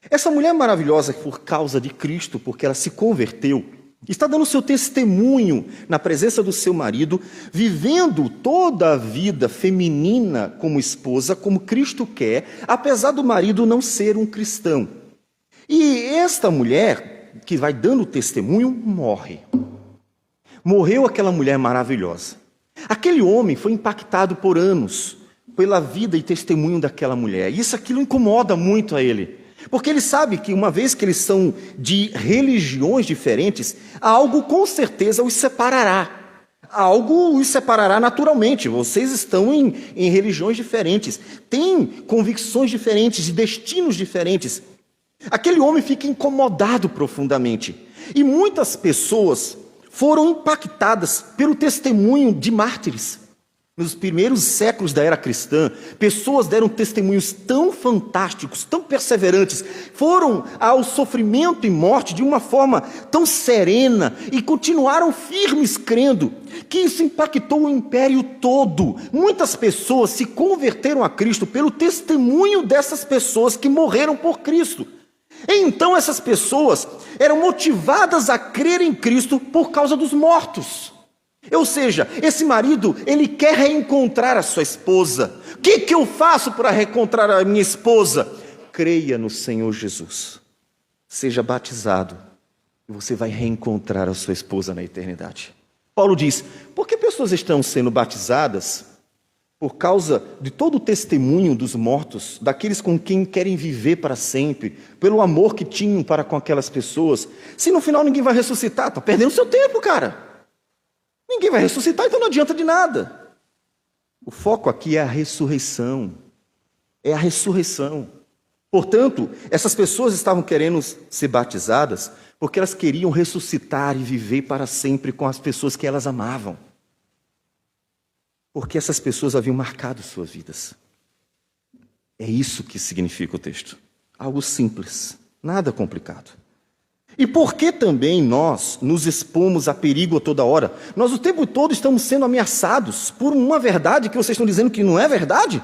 Essa mulher maravilhosa, por causa de Cristo, porque ela se converteu, está dando seu testemunho na presença do seu marido, vivendo toda a vida feminina como esposa, como Cristo quer, apesar do marido não ser um cristão. E esta mulher, que vai dando testemunho, morre. Morreu aquela mulher maravilhosa. Aquele homem foi impactado por anos pela vida e testemunho daquela mulher. E aquilo incomoda muito a ele. Porque ele sabe que uma vez que eles são de religiões diferentes, algo com certeza os separará. Algo os separará naturalmente. Vocês estão em religiões diferentes, têm convicções diferentes, de destinos diferentes. Aquele homem fica incomodado profundamente. E muitas pessoas foram impactadas pelo testemunho de mártires. Nos primeiros séculos da era cristã, pessoas deram testemunhos tão fantásticos, tão perseverantes, foram ao sofrimento e morte de uma forma tão serena e continuaram firmes crendo, que isso impactou o império todo. Muitas pessoas se converteram a Cristo pelo testemunho dessas pessoas que morreram por Cristo. Então essas pessoas eram motivadas a crer em Cristo por causa dos mortos. Ou seja, esse marido, ele quer reencontrar a sua esposa. O que eu faço para reencontrar a minha esposa? Creia no Senhor Jesus. Seja batizado e você vai reencontrar a sua esposa na eternidade. Paulo diz, por que pessoas estão sendo batizadas? Por causa de todo o testemunho dos mortos, daqueles com quem querem viver para sempre, pelo amor que tinham para com aquelas pessoas. Se no final ninguém vai ressuscitar, está perdendo seu tempo, cara. Ninguém vai ressuscitar, então não adianta de nada. O foco aqui é a ressurreição. É a ressurreição. Portanto, essas pessoas estavam querendo ser batizadas porque elas queriam ressuscitar e viver para sempre com as pessoas que elas amavam. Porque essas pessoas haviam marcado suas vidas. É isso que significa o texto. Algo simples, nada complicado. E por que também nós nos expomos a perigo a toda hora? Nós o tempo todo estamos sendo ameaçados por uma verdade que vocês estão dizendo que não é verdade?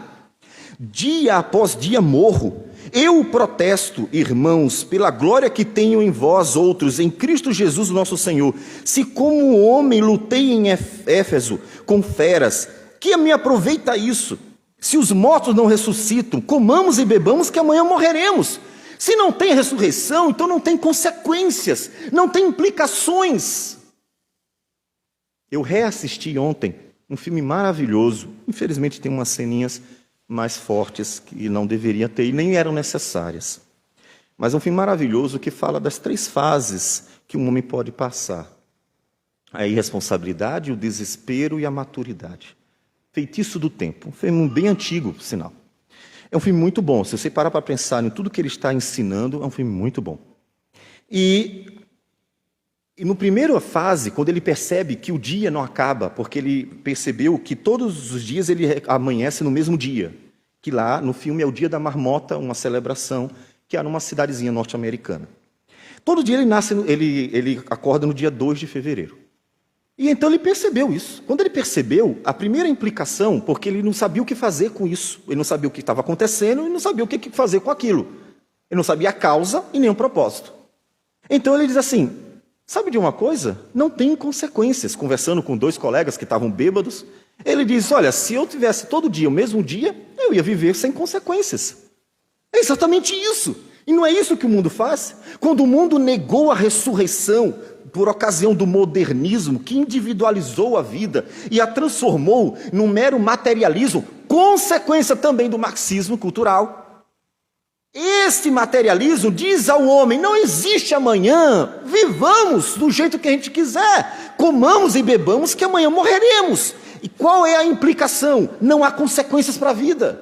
Dia após dia morro. Eu protesto, irmãos, pela glória que tenho em vós outros, em Cristo Jesus nosso Senhor. Se como homem lutei em Éfeso com feras, que me aproveita isso? Se os mortos não ressuscitam, comamos e bebamos que amanhã morreremos. Se não tem ressurreição, então não tem consequências, não tem implicações. Eu reassisti ontem um filme maravilhoso, infelizmente tem umas ceninhas mais fortes que não deveria ter e nem eram necessárias. Mas é um filme maravilhoso que fala das 3 fases que um homem pode passar. A irresponsabilidade, o desespero e a maturidade. Feitiço do Tempo, um filme bem antigo, por sinal. É um filme muito bom. Se você parar para pensar em tudo que ele está ensinando, é um filme muito bom. E no primeira fase, quando ele percebe que o dia não acaba, porque ele percebeu que todos os dias ele amanhece no mesmo dia, que lá no filme é o dia da marmota, uma celebração que há numa cidadezinha norte-americana. Todo dia ele acorda no dia 2 de fevereiro. E então ele percebeu isso. Quando ele percebeu, a primeira implicação, porque ele não sabia o que fazer com isso, ele não sabia o que estava acontecendo e não sabia o que fazer com aquilo. Ele não sabia a causa e nem o propósito. Então ele diz assim, sabe de uma coisa? Não tem consequências. Conversando com 2 colegas que estavam bêbados, ele diz, olha, se eu tivesse todo dia o mesmo dia, eu ia viver sem consequências. É exatamente isso. E não é isso que o mundo faz? Quando o mundo negou a ressurreição, por ocasião do modernismo, que individualizou a vida e a transformou num mero materialismo, consequência também do marxismo cultural. Este materialismo diz ao homem: não existe amanhã, vivamos do jeito que a gente quiser, comamos e bebamos que amanhã morreremos. E qual é a implicação? Não há consequências para a vida.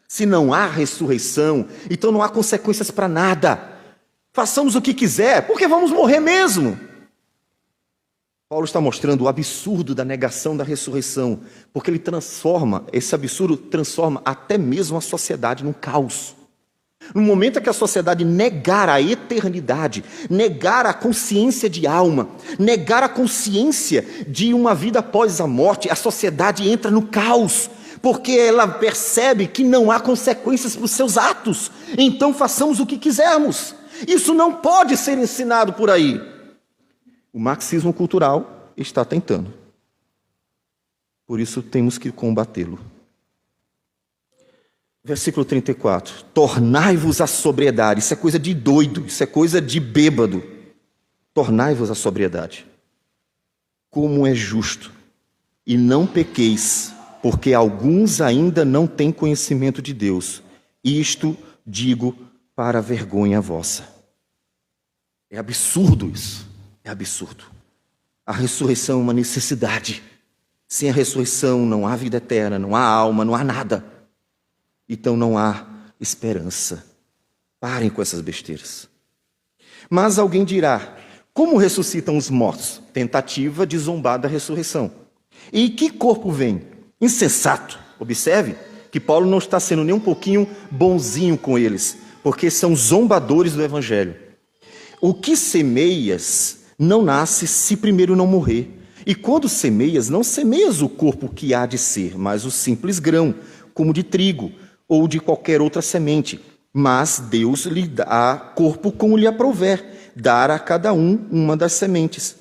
Se não há ressurreição, então não há consequências para nada. Façamos o que quiser, porque vamos morrer mesmo. Paulo está mostrando o absurdo da negação da ressurreição, porque esse absurdo transforma até mesmo a sociedade num caos. No momento em que a sociedade negar a eternidade, negar a consciência de alma, negar a consciência de uma vida após a morte, a sociedade entra no caos, porque ela percebe que não há consequências para os seus atos. Então façamos o que quisermos. Isso não pode ser ensinado por aí. O marxismo cultural está tentando. Por isso temos que combatê-lo. Versículo 34. Tornai-vos à sobriedade. Isso é coisa de doido, isso é coisa de bêbado. Tornai-vos à sobriedade. Como é justo. E não pequeis, porque alguns ainda não têm conhecimento de Deus. Isto digo para a vergonha vossa. É absurdo isso. É absurdo. A ressurreição é uma necessidade. Sem a ressurreição não há vida eterna, não há alma, não há nada. Então não há esperança. Parem com essas besteiras. Mas alguém dirá: como ressuscitam os mortos? Tentativa de zombar da ressurreição. E que corpo vem? Insensato. Observe que Paulo não está sendo nem um pouquinho bonzinho com eles, porque são zombadores do evangelho. O que semeias não nasce se primeiro não morrer. E quando semeias, não semeias o corpo que há de ser, mas o simples grão, como de trigo, ou de qualquer outra semente, mas Deus lhe dá corpo como lhe aprouver, dar a cada um uma das sementes,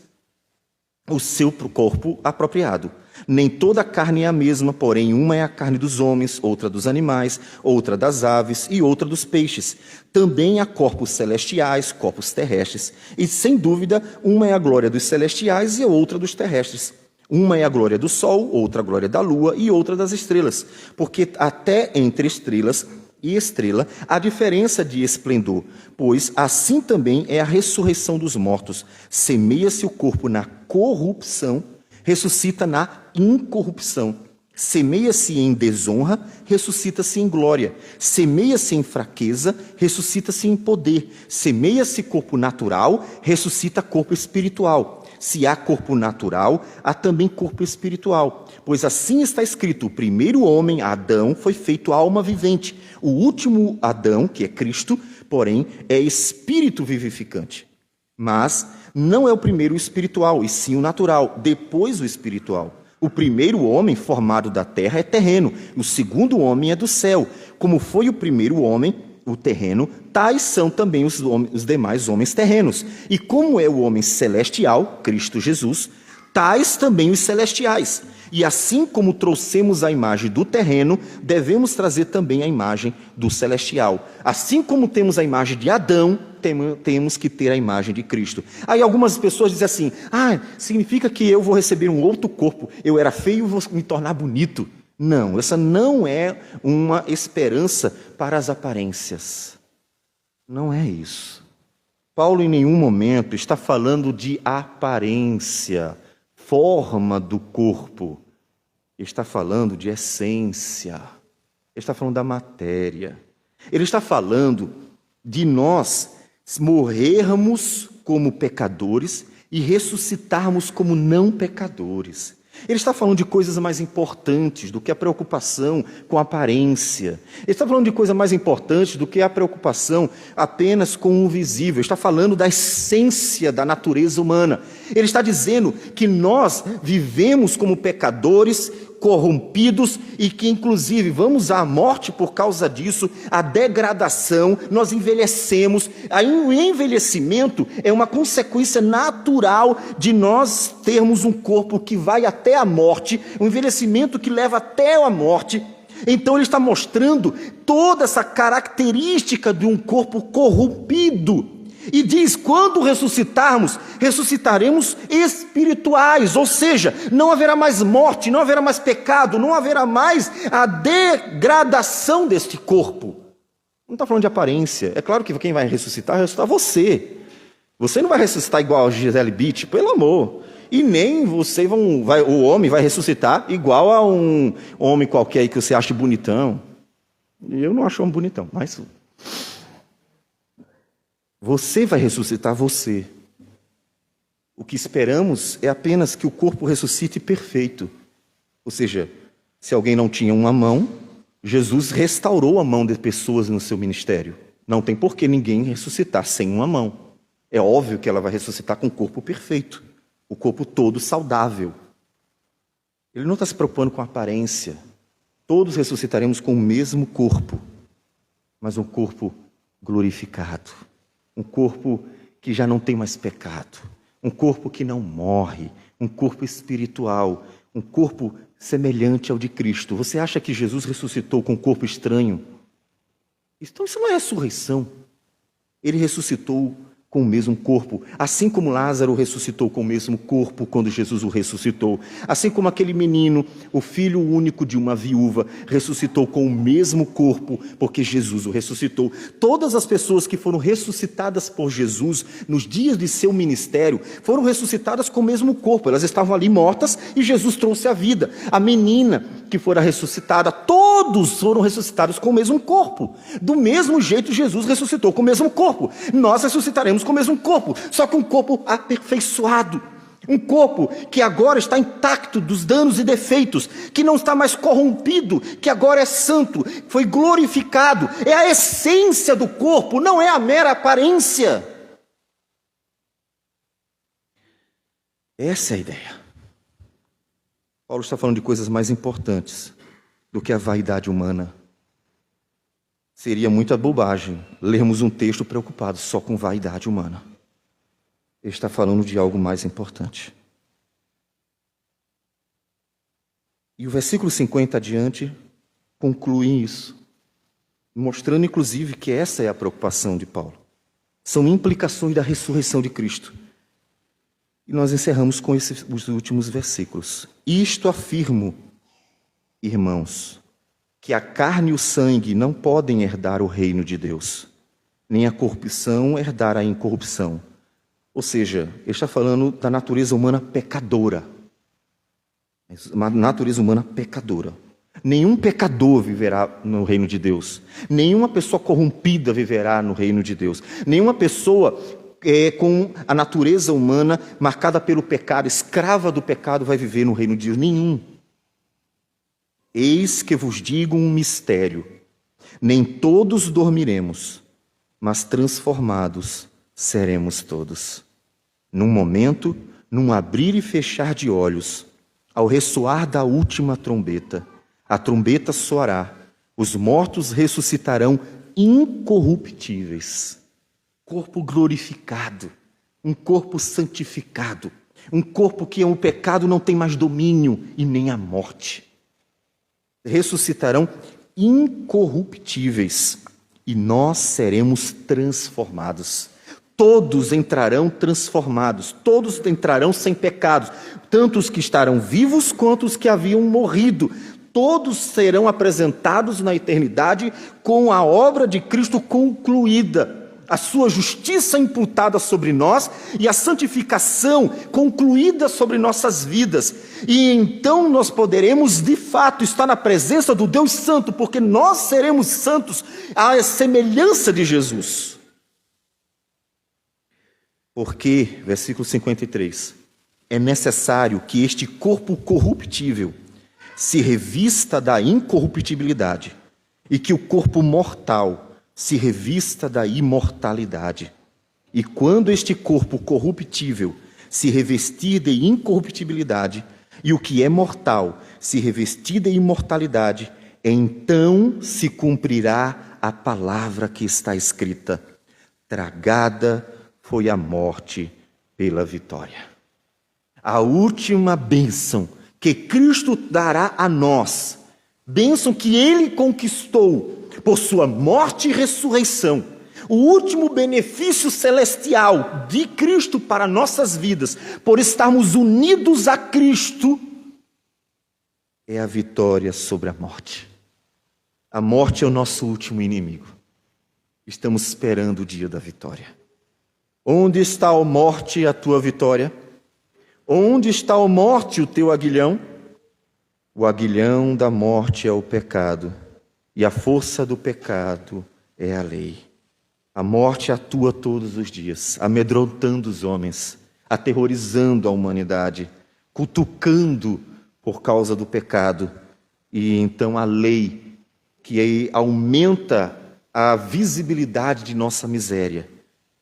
o seu corpo apropriado. Nem toda a carne é a mesma, porém uma é a carne dos homens, outra dos animais, outra das aves e outra dos peixes. Também há corpos celestiais, corpos terrestres, e sem dúvida uma é a glória dos celestiais e outra dos terrestres. Uma é a glória do sol, outra a glória da lua e outra das estrelas, porque até entre estrelas e estrela há diferença de esplendor, pois assim também é a ressurreição dos mortos. Semeia-se o corpo na corrupção, ressuscita na incorrupção. Semeia-se em desonra, ressuscita-se em glória. Semeia-se em fraqueza, ressuscita-se em poder. Semeia-se corpo natural, ressuscita corpo espiritual. Se há corpo natural, há também corpo espiritual. Pois assim está escrito: o primeiro homem, Adão, foi feito alma vivente. O último Adão, que é Cristo, porém, é espírito vivificante. Mas não é o primeiro o espiritual, e sim o natural, depois o espiritual. O primeiro homem formado da terra é terreno, o segundo homem é do céu. Como foi o primeiro homem, o terreno, tais são também os demais homens terrenos. E como é o homem celestial, Cristo Jesus, tais também os celestiais. E assim como trouxemos a imagem do terreno, devemos trazer também a imagem do celestial. Assim como temos a imagem de Adão, temos que ter a imagem de Cristo. Aí algumas pessoas dizem assim: significa que eu vou receber um outro corpo, eu era feio e vou me tornar bonito. Não, essa não é uma esperança para as aparências. Não é isso. Paulo em nenhum momento está falando de aparência, forma do corpo. Ele está falando de essência. Ele está falando da matéria. Ele está falando de nós morrermos como pecadores e ressuscitarmos como não pecadores. Ele está falando de coisas mais importantes do que a preocupação com a aparência. Ele está falando de coisas mais importantes do que a preocupação apenas com o visível. Ele está falando da essência da natureza humana. Ele está dizendo que nós vivemos como pecadores, corrompidos e que inclusive vamos à morte por causa disso, a degradação, nós envelhecemos. Aí o envelhecimento é uma consequência natural de nós termos um corpo que vai até a morte, um envelhecimento que leva até a morte. Então ele está mostrando toda essa característica de um corpo corrompido. E diz, quando ressuscitarmos, ressuscitaremos espirituais, ou seja, não haverá mais morte, não haverá mais pecado, não haverá mais a degradação deste corpo. Não está falando de aparência. É claro que quem vai ressuscitar você. Você não vai ressuscitar igual a Gisele Bündchen, pelo amor. E nem o homem vai ressuscitar igual a um homem qualquer aí que você acha bonitão. Eu não acho homem bonitão, mas você vai ressuscitar você. O que esperamos é apenas que o corpo ressuscite perfeito. Ou seja, se alguém não tinha uma mão, Jesus restaurou a mão de pessoas no seu ministério. Não tem por que ninguém ressuscitar sem uma mão. É óbvio que ela vai ressuscitar com o corpo perfeito, o corpo todo saudável. Ele não está se preocupando com a aparência. Todos ressuscitaremos com o mesmo corpo, mas um corpo glorificado. Um corpo que já não tem mais pecado. Um corpo que não morre. Um corpo espiritual. Um corpo semelhante ao de Cristo. Você acha que Jesus ressuscitou com um corpo estranho? Então isso não é ressurreição. Ele ressuscitou com o mesmo corpo, assim como Lázaro ressuscitou com o mesmo corpo quando Jesus o ressuscitou, assim como aquele menino, o filho único de uma viúva, ressuscitou com o mesmo corpo, porque Jesus o ressuscitou. Todas as pessoas que foram ressuscitadas por Jesus nos dias de seu ministério, foram ressuscitadas com o mesmo corpo. Elas estavam ali mortas e Jesus trouxe a vida. A menina que fora ressuscitada, todos foram ressuscitados com o mesmo corpo. Do mesmo jeito Jesus ressuscitou com o mesmo corpo. Nós ressuscitaremos com o mesmo corpo, só que um corpo aperfeiçoado. Um corpo que agora está intacto dos danos e defeitos, que não está mais corrompido, que agora é santo, foi glorificado. É a essência do corpo, não é a mera aparência. Essa é a ideia. Paulo está falando de coisas mais importantes do que a vaidade humana. Seria muita bobagem lermos um texto preocupado só com vaidade humana. Ele está falando de algo mais importante. E o versículo 50 adiante conclui isso, mostrando inclusive que essa é a preocupação de Paulo. São implicações da ressurreição de Cristo. E nós encerramos com os últimos versículos. Isto afirmo, irmãos, que a carne e o sangue não podem herdar o reino de Deus, nem a corrupção herdar a incorrupção. Ou seja, ele está falando da natureza humana pecadora. Uma natureza humana pecadora. Nenhum pecador viverá no reino de Deus. Nenhuma pessoa corrompida viverá no reino de Deus. Nenhuma pessoa com a natureza humana marcada pelo pecado, escrava do pecado, vai viver no reino de Deus. Nenhum. Eis que vos digo um mistério. Nem todos dormiremos, mas transformados seremos todos. Num momento, num abrir e fechar de olhos, ao ressoar da última trombeta, a trombeta soará, os mortos ressuscitarão incorruptíveis. Corpo glorificado, um corpo santificado, um corpo que o pecado não tem mais domínio e nem a morte. Ressuscitarão incorruptíveis e nós seremos transformados. Todos entrarão transformados, todos entrarão sem pecados, tanto os que estarão vivos quanto os que haviam morrido. Todos serão apresentados na eternidade com a obra de Cristo concluída, a sua justiça imputada sobre nós e a santificação concluída sobre nossas vidas. E então nós poderemos, de fato, estar na presença do Deus Santo, porque nós seremos santos à semelhança de Jesus. Porque, versículo 53, é necessário que este corpo corruptível se revista da incorruptibilidade e que o corpo mortal se revista da imortalidade. E quando este corpo corruptível se revestir de incorruptibilidade e o que é mortal se revestir de imortalidade, então se cumprirá a palavra que está escrita: tragada foi a morte pela vitória. A última bênção que Cristo dará a nós, bênção que Ele conquistou por sua morte e ressurreição, O último benefício celestial de Cristo para nossas vidas, por estarmos unidos a Cristo, é a vitória sobre a morte. A morte é o nosso último inimigo. Estamos esperando o dia da vitória. Onde está, ó morte, a tua vitória? Onde está, ó morte, o teu aguilhão? O aguilhão da morte é o pecado, e a força do pecado é a lei. A morte atua todos os dias, amedrontando os homens, aterrorizando a humanidade, cutucando por causa do pecado. E então a lei, que aumenta a visibilidade de nossa miséria,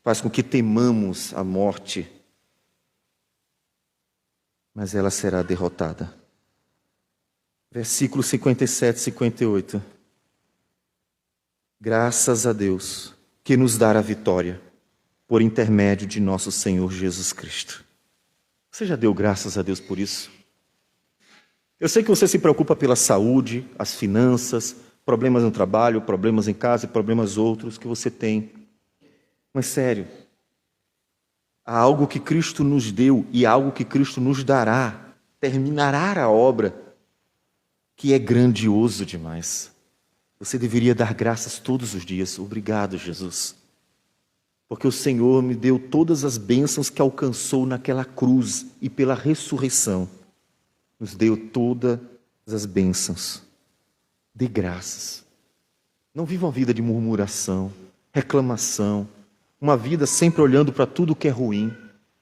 faz com que temamos a morte, mas ela será derrotada. Versículos 57 e 58. Graças a Deus que nos dará a vitória por intermédio de nosso Senhor Jesus Cristo. Você já deu graças a Deus por isso? Eu sei que você se preocupa pela saúde, as finanças, problemas no trabalho, problemas em casa e problemas outros que você tem. Mas sério, há algo que Cristo nos deu e algo que Cristo nos dará, terminará a obra, que é grandioso demais. Você deveria dar graças todos os dias. Obrigado, Jesus. Porque o Senhor me deu todas as bênçãos que alcançou naquela cruz e pela ressurreição. Nos deu todas as bênçãos. Dê graças. Não viva uma vida de murmuração, reclamação, uma vida sempre olhando para tudo que é ruim.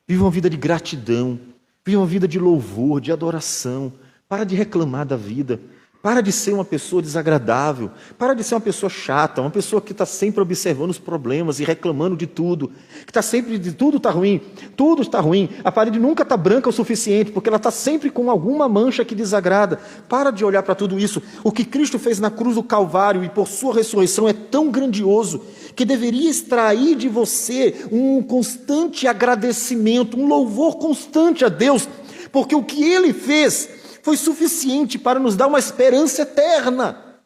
Viva uma vida de gratidão, viva uma vida de louvor, de adoração. Para de reclamar da vida. Para de ser uma pessoa desagradável. Para de ser uma pessoa chata, uma pessoa que está sempre observando os problemas e reclamando de tudo. Que está sempre de tudo está ruim, tudo está ruim. A parede nunca está branca o suficiente, porque ela está sempre com alguma mancha que desagrada. Para de olhar para tudo isso. O que Cristo fez na cruz do Calvário e por sua ressurreição é tão grandioso que deveria extrair de você um constante agradecimento, um louvor constante a Deus, porque o que Ele fez foi suficiente para nos dar uma esperança eterna.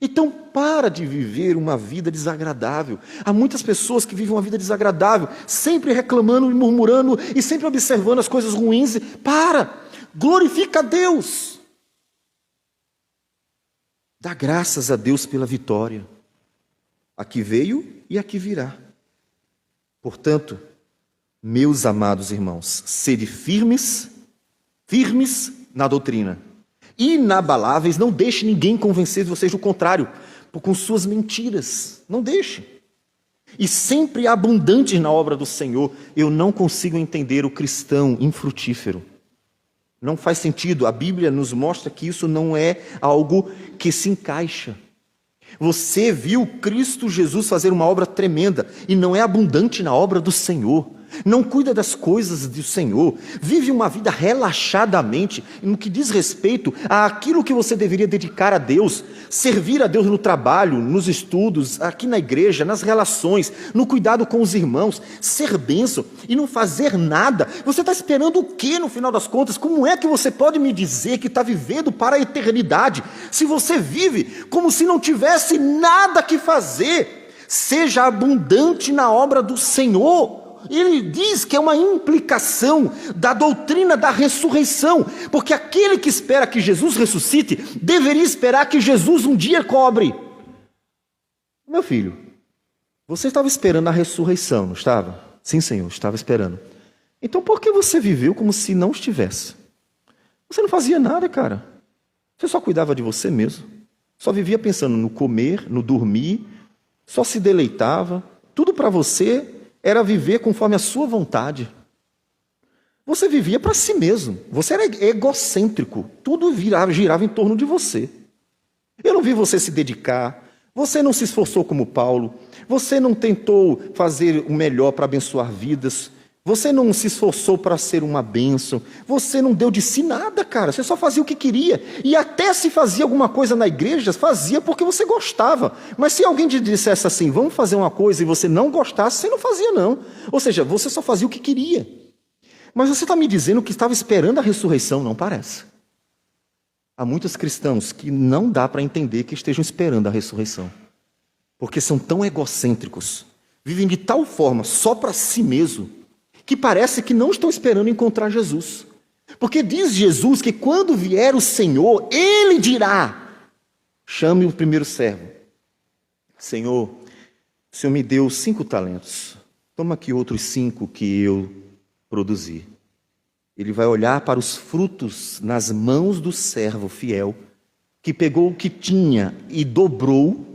Então, para de viver uma vida desagradável. Há muitas pessoas que vivem uma vida desagradável, sempre reclamando e murmurando e sempre observando as coisas ruins. Para! Glorifica a Deus. Dá graças a Deus pela vitória. A que veio e a que virá. Portanto, meus amados irmãos, sede firmes na doutrina, inabaláveis, não deixe ninguém convencer de vocês do contrário, com suas mentiras, não deixe. E sempre abundantes na obra do Senhor. Eu não consigo entender o cristão infrutífero. Não faz sentido, a Bíblia nos mostra que isso não é algo que se encaixa. Você viu Cristo Jesus fazer uma obra tremenda e não é abundante na obra do Senhor. Não cuida das coisas do Senhor, vive uma vida relaxadamente no que diz respeito àquilo que você deveria dedicar a Deus, servir a Deus no trabalho, nos estudos, aqui na igreja, nas relações, no cuidado com os irmãos, ser bênção e não fazer nada. Você está esperando o quê no final das contas? Como é que você pode me dizer que está vivendo para a eternidade, se você vive como se não tivesse nada que fazer? Seja abundante na obra do Senhor. Ele diz que é uma implicação da doutrina da ressurreição, porque aquele que espera que Jesus ressuscite, deveria esperar que Jesus um dia cobre. Meu filho, você estava esperando a ressurreição, não estava? Sim, Senhor, estava esperando. Então por que você viveu como se não estivesse? Você não fazia nada, cara. Você só cuidava de você mesmo. Só vivia pensando no comer, no dormir, só se deleitava. Tudo para você era viver conforme a sua vontade. Você vivia para si mesmo. Você era egocêntrico. Tudo girava em torno de você. Eu não vi você se dedicar. Você não se esforçou como Paulo. Você não tentou fazer o melhor para abençoar vidas. Você não se esforçou para ser uma bênção. Você não deu de si nada, cara. Você só fazia o que queria. E até se fazia alguma coisa na igreja, fazia porque você gostava. Mas se alguém te dissesse assim, vamos fazer uma coisa, e você não gostasse, você não fazia não. Ou seja, você só fazia o que queria. Mas você está me dizendo que estava esperando a ressurreição, não parece. Há muitos cristãos que não dá para entender que estejam esperando a ressurreição. Porque são tão egocêntricos, vivem de tal forma só para si mesmo, que parece que não estão esperando encontrar Jesus. Porque diz Jesus que quando vier o Senhor, Ele dirá: chame o primeiro servo. Senhor, o Senhor me deu 5 talentos. Toma aqui outros 5 que eu produzi. Ele vai olhar para os frutos nas mãos do servo fiel, que pegou o que tinha e dobrou,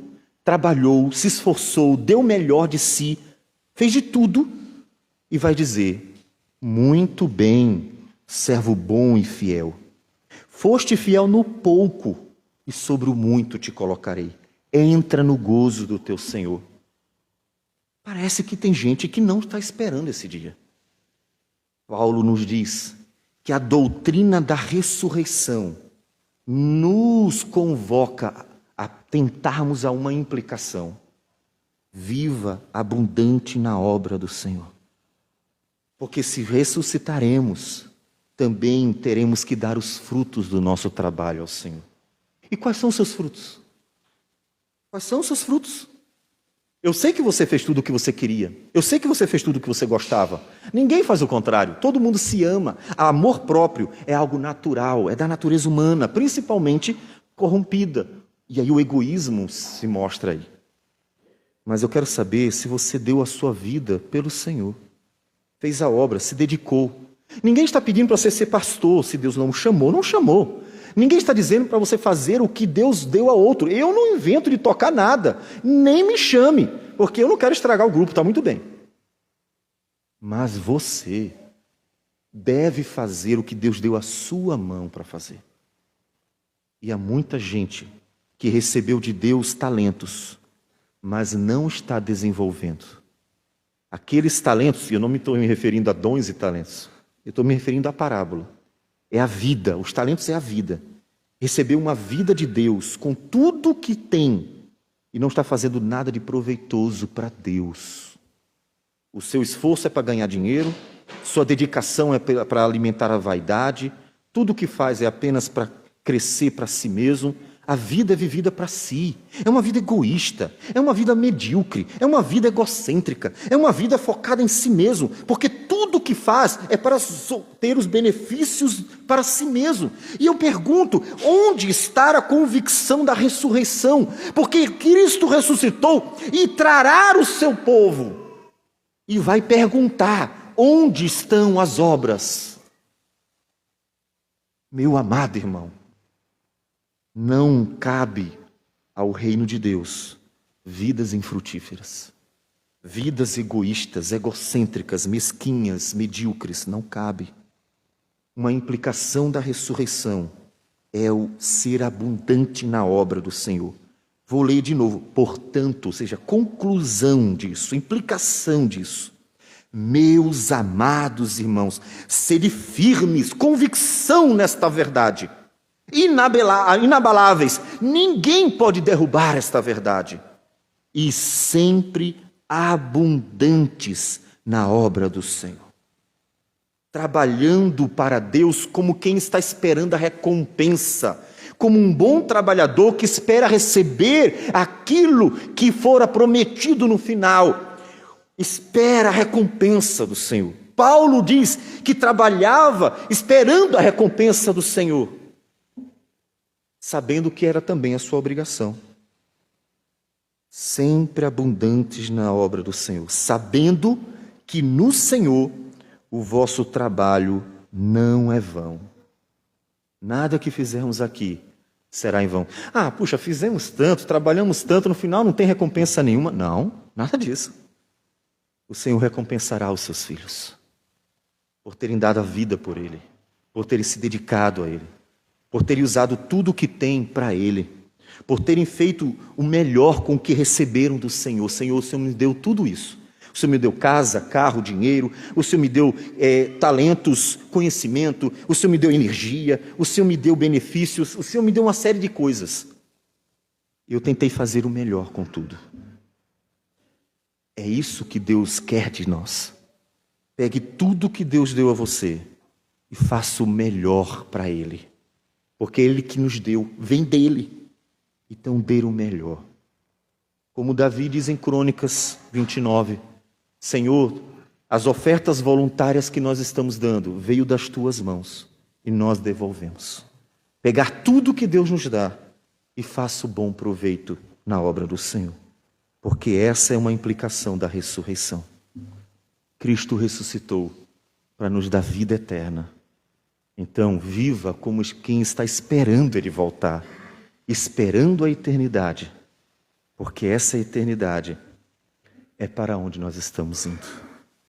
trabalhou, se esforçou, deu o melhor de si, fez de tudo, e vai dizer: muito bem, servo bom e fiel. Foste fiel no pouco, e sobre o muito te colocarei. Entra no gozo do teu Senhor. Parece que tem gente que não está esperando esse dia. Paulo nos diz que a doutrina da ressurreição nos convoca a tentarmos a uma implicação. Viva abundante na obra do Senhor. Porque se ressuscitaremos, também teremos que dar os frutos do nosso trabalho ao Senhor. E quais são os seus frutos? Quais são os seus frutos? Eu sei que você fez tudo o que você queria. Eu sei que você fez tudo o que você gostava. Ninguém faz o contrário. Todo mundo se ama. O amor próprio é algo natural, é da natureza humana, principalmente corrompida. E aí o egoísmo se mostra aí. Mas eu quero saber se você deu a sua vida pelo Senhor. Fez a obra, se dedicou. Ninguém está pedindo para você ser pastor, se Deus não o chamou. Não chamou. Ninguém está dizendo para você fazer o que Deus deu a outro. Eu não invento de tocar nada. Nem me chame, porque eu não quero estragar o grupo, está muito bem. Mas você deve fazer o que Deus deu a sua mão para fazer. E há muita gente que recebeu de Deus talentos, mas não está desenvolvendo. Aqueles talentos, e eu não me estou me referindo a dons e talentos, eu estou me referindo à parábola. É a vida, os talentos é a vida. Recebeu uma vida de Deus com tudo que tem e não está fazendo nada de proveitoso para Deus. O seu esforço é para ganhar dinheiro, sua dedicação é para alimentar a vaidade, tudo o que faz é apenas para crescer para si mesmo. A vida é vivida para si, é uma vida egoísta, é uma vida medíocre, é uma vida egocêntrica, é uma vida focada em si mesmo, porque tudo o que faz é para ter os benefícios para si mesmo. E eu pergunto, onde está a convicção da ressurreição? Porque Cristo ressuscitou e trará o seu povo e vai perguntar: onde estão as obras? Meu amado irmão, não cabe ao reino de Deus vidas infrutíferas, vidas egoístas, egocêntricas, mesquinhas, medíocres. Não cabe. Uma implicação da ressurreição é o ser abundante na obra do Senhor. Vou ler de novo. Portanto, ou seja, conclusão disso, implicação disso. Meus amados irmãos, sede firmes, convicção nesta verdade. Inabaláveis, ninguém pode derrubar esta verdade, e sempre abundantes na obra do Senhor, trabalhando para Deus como quem está esperando a recompensa, como um bom trabalhador que espera receber aquilo que fora prometido no final, espera a recompensa do Senhor. Paulo diz que trabalhava esperando a recompensa do Senhor, sabendo que era também a sua obrigação. Sempre abundantes na obra do Senhor, sabendo que no Senhor o vosso trabalho não é vão. Nada que fizermos aqui será em vão. Puxa, fizemos tanto, trabalhamos tanto, no final não tem recompensa nenhuma. Não, nada disso. O Senhor recompensará os seus filhos, por terem dado a vida por Ele, por terem se dedicado a Ele, por terem usado tudo o que têm para Ele, por terem feito o melhor com o que receberam do Senhor. Senhor, o Senhor me deu tudo isso. O Senhor me deu casa, carro, dinheiro. O Senhor me deu talentos, conhecimento. O Senhor me deu energia. O Senhor me deu benefícios. O Senhor me deu uma série de coisas. Eu tentei fazer o melhor com tudo. É isso que Deus quer de nós. Pegue tudo que Deus deu a você e faça o melhor para Ele. Porque Ele que nos deu, vem dEle. Então dê o melhor. Como Davi diz em Crônicas 29, Senhor, as ofertas voluntárias que nós estamos dando veio das tuas mãos e nós devolvemos. Pegar tudo que Deus nos dá e faça o bom proveito na obra do Senhor. Porque essa é uma implicação da ressurreição. Cristo ressuscitou para nos dar vida eterna. Então, viva como quem está esperando Ele voltar, esperando a eternidade, porque essa eternidade é para onde nós estamos indo.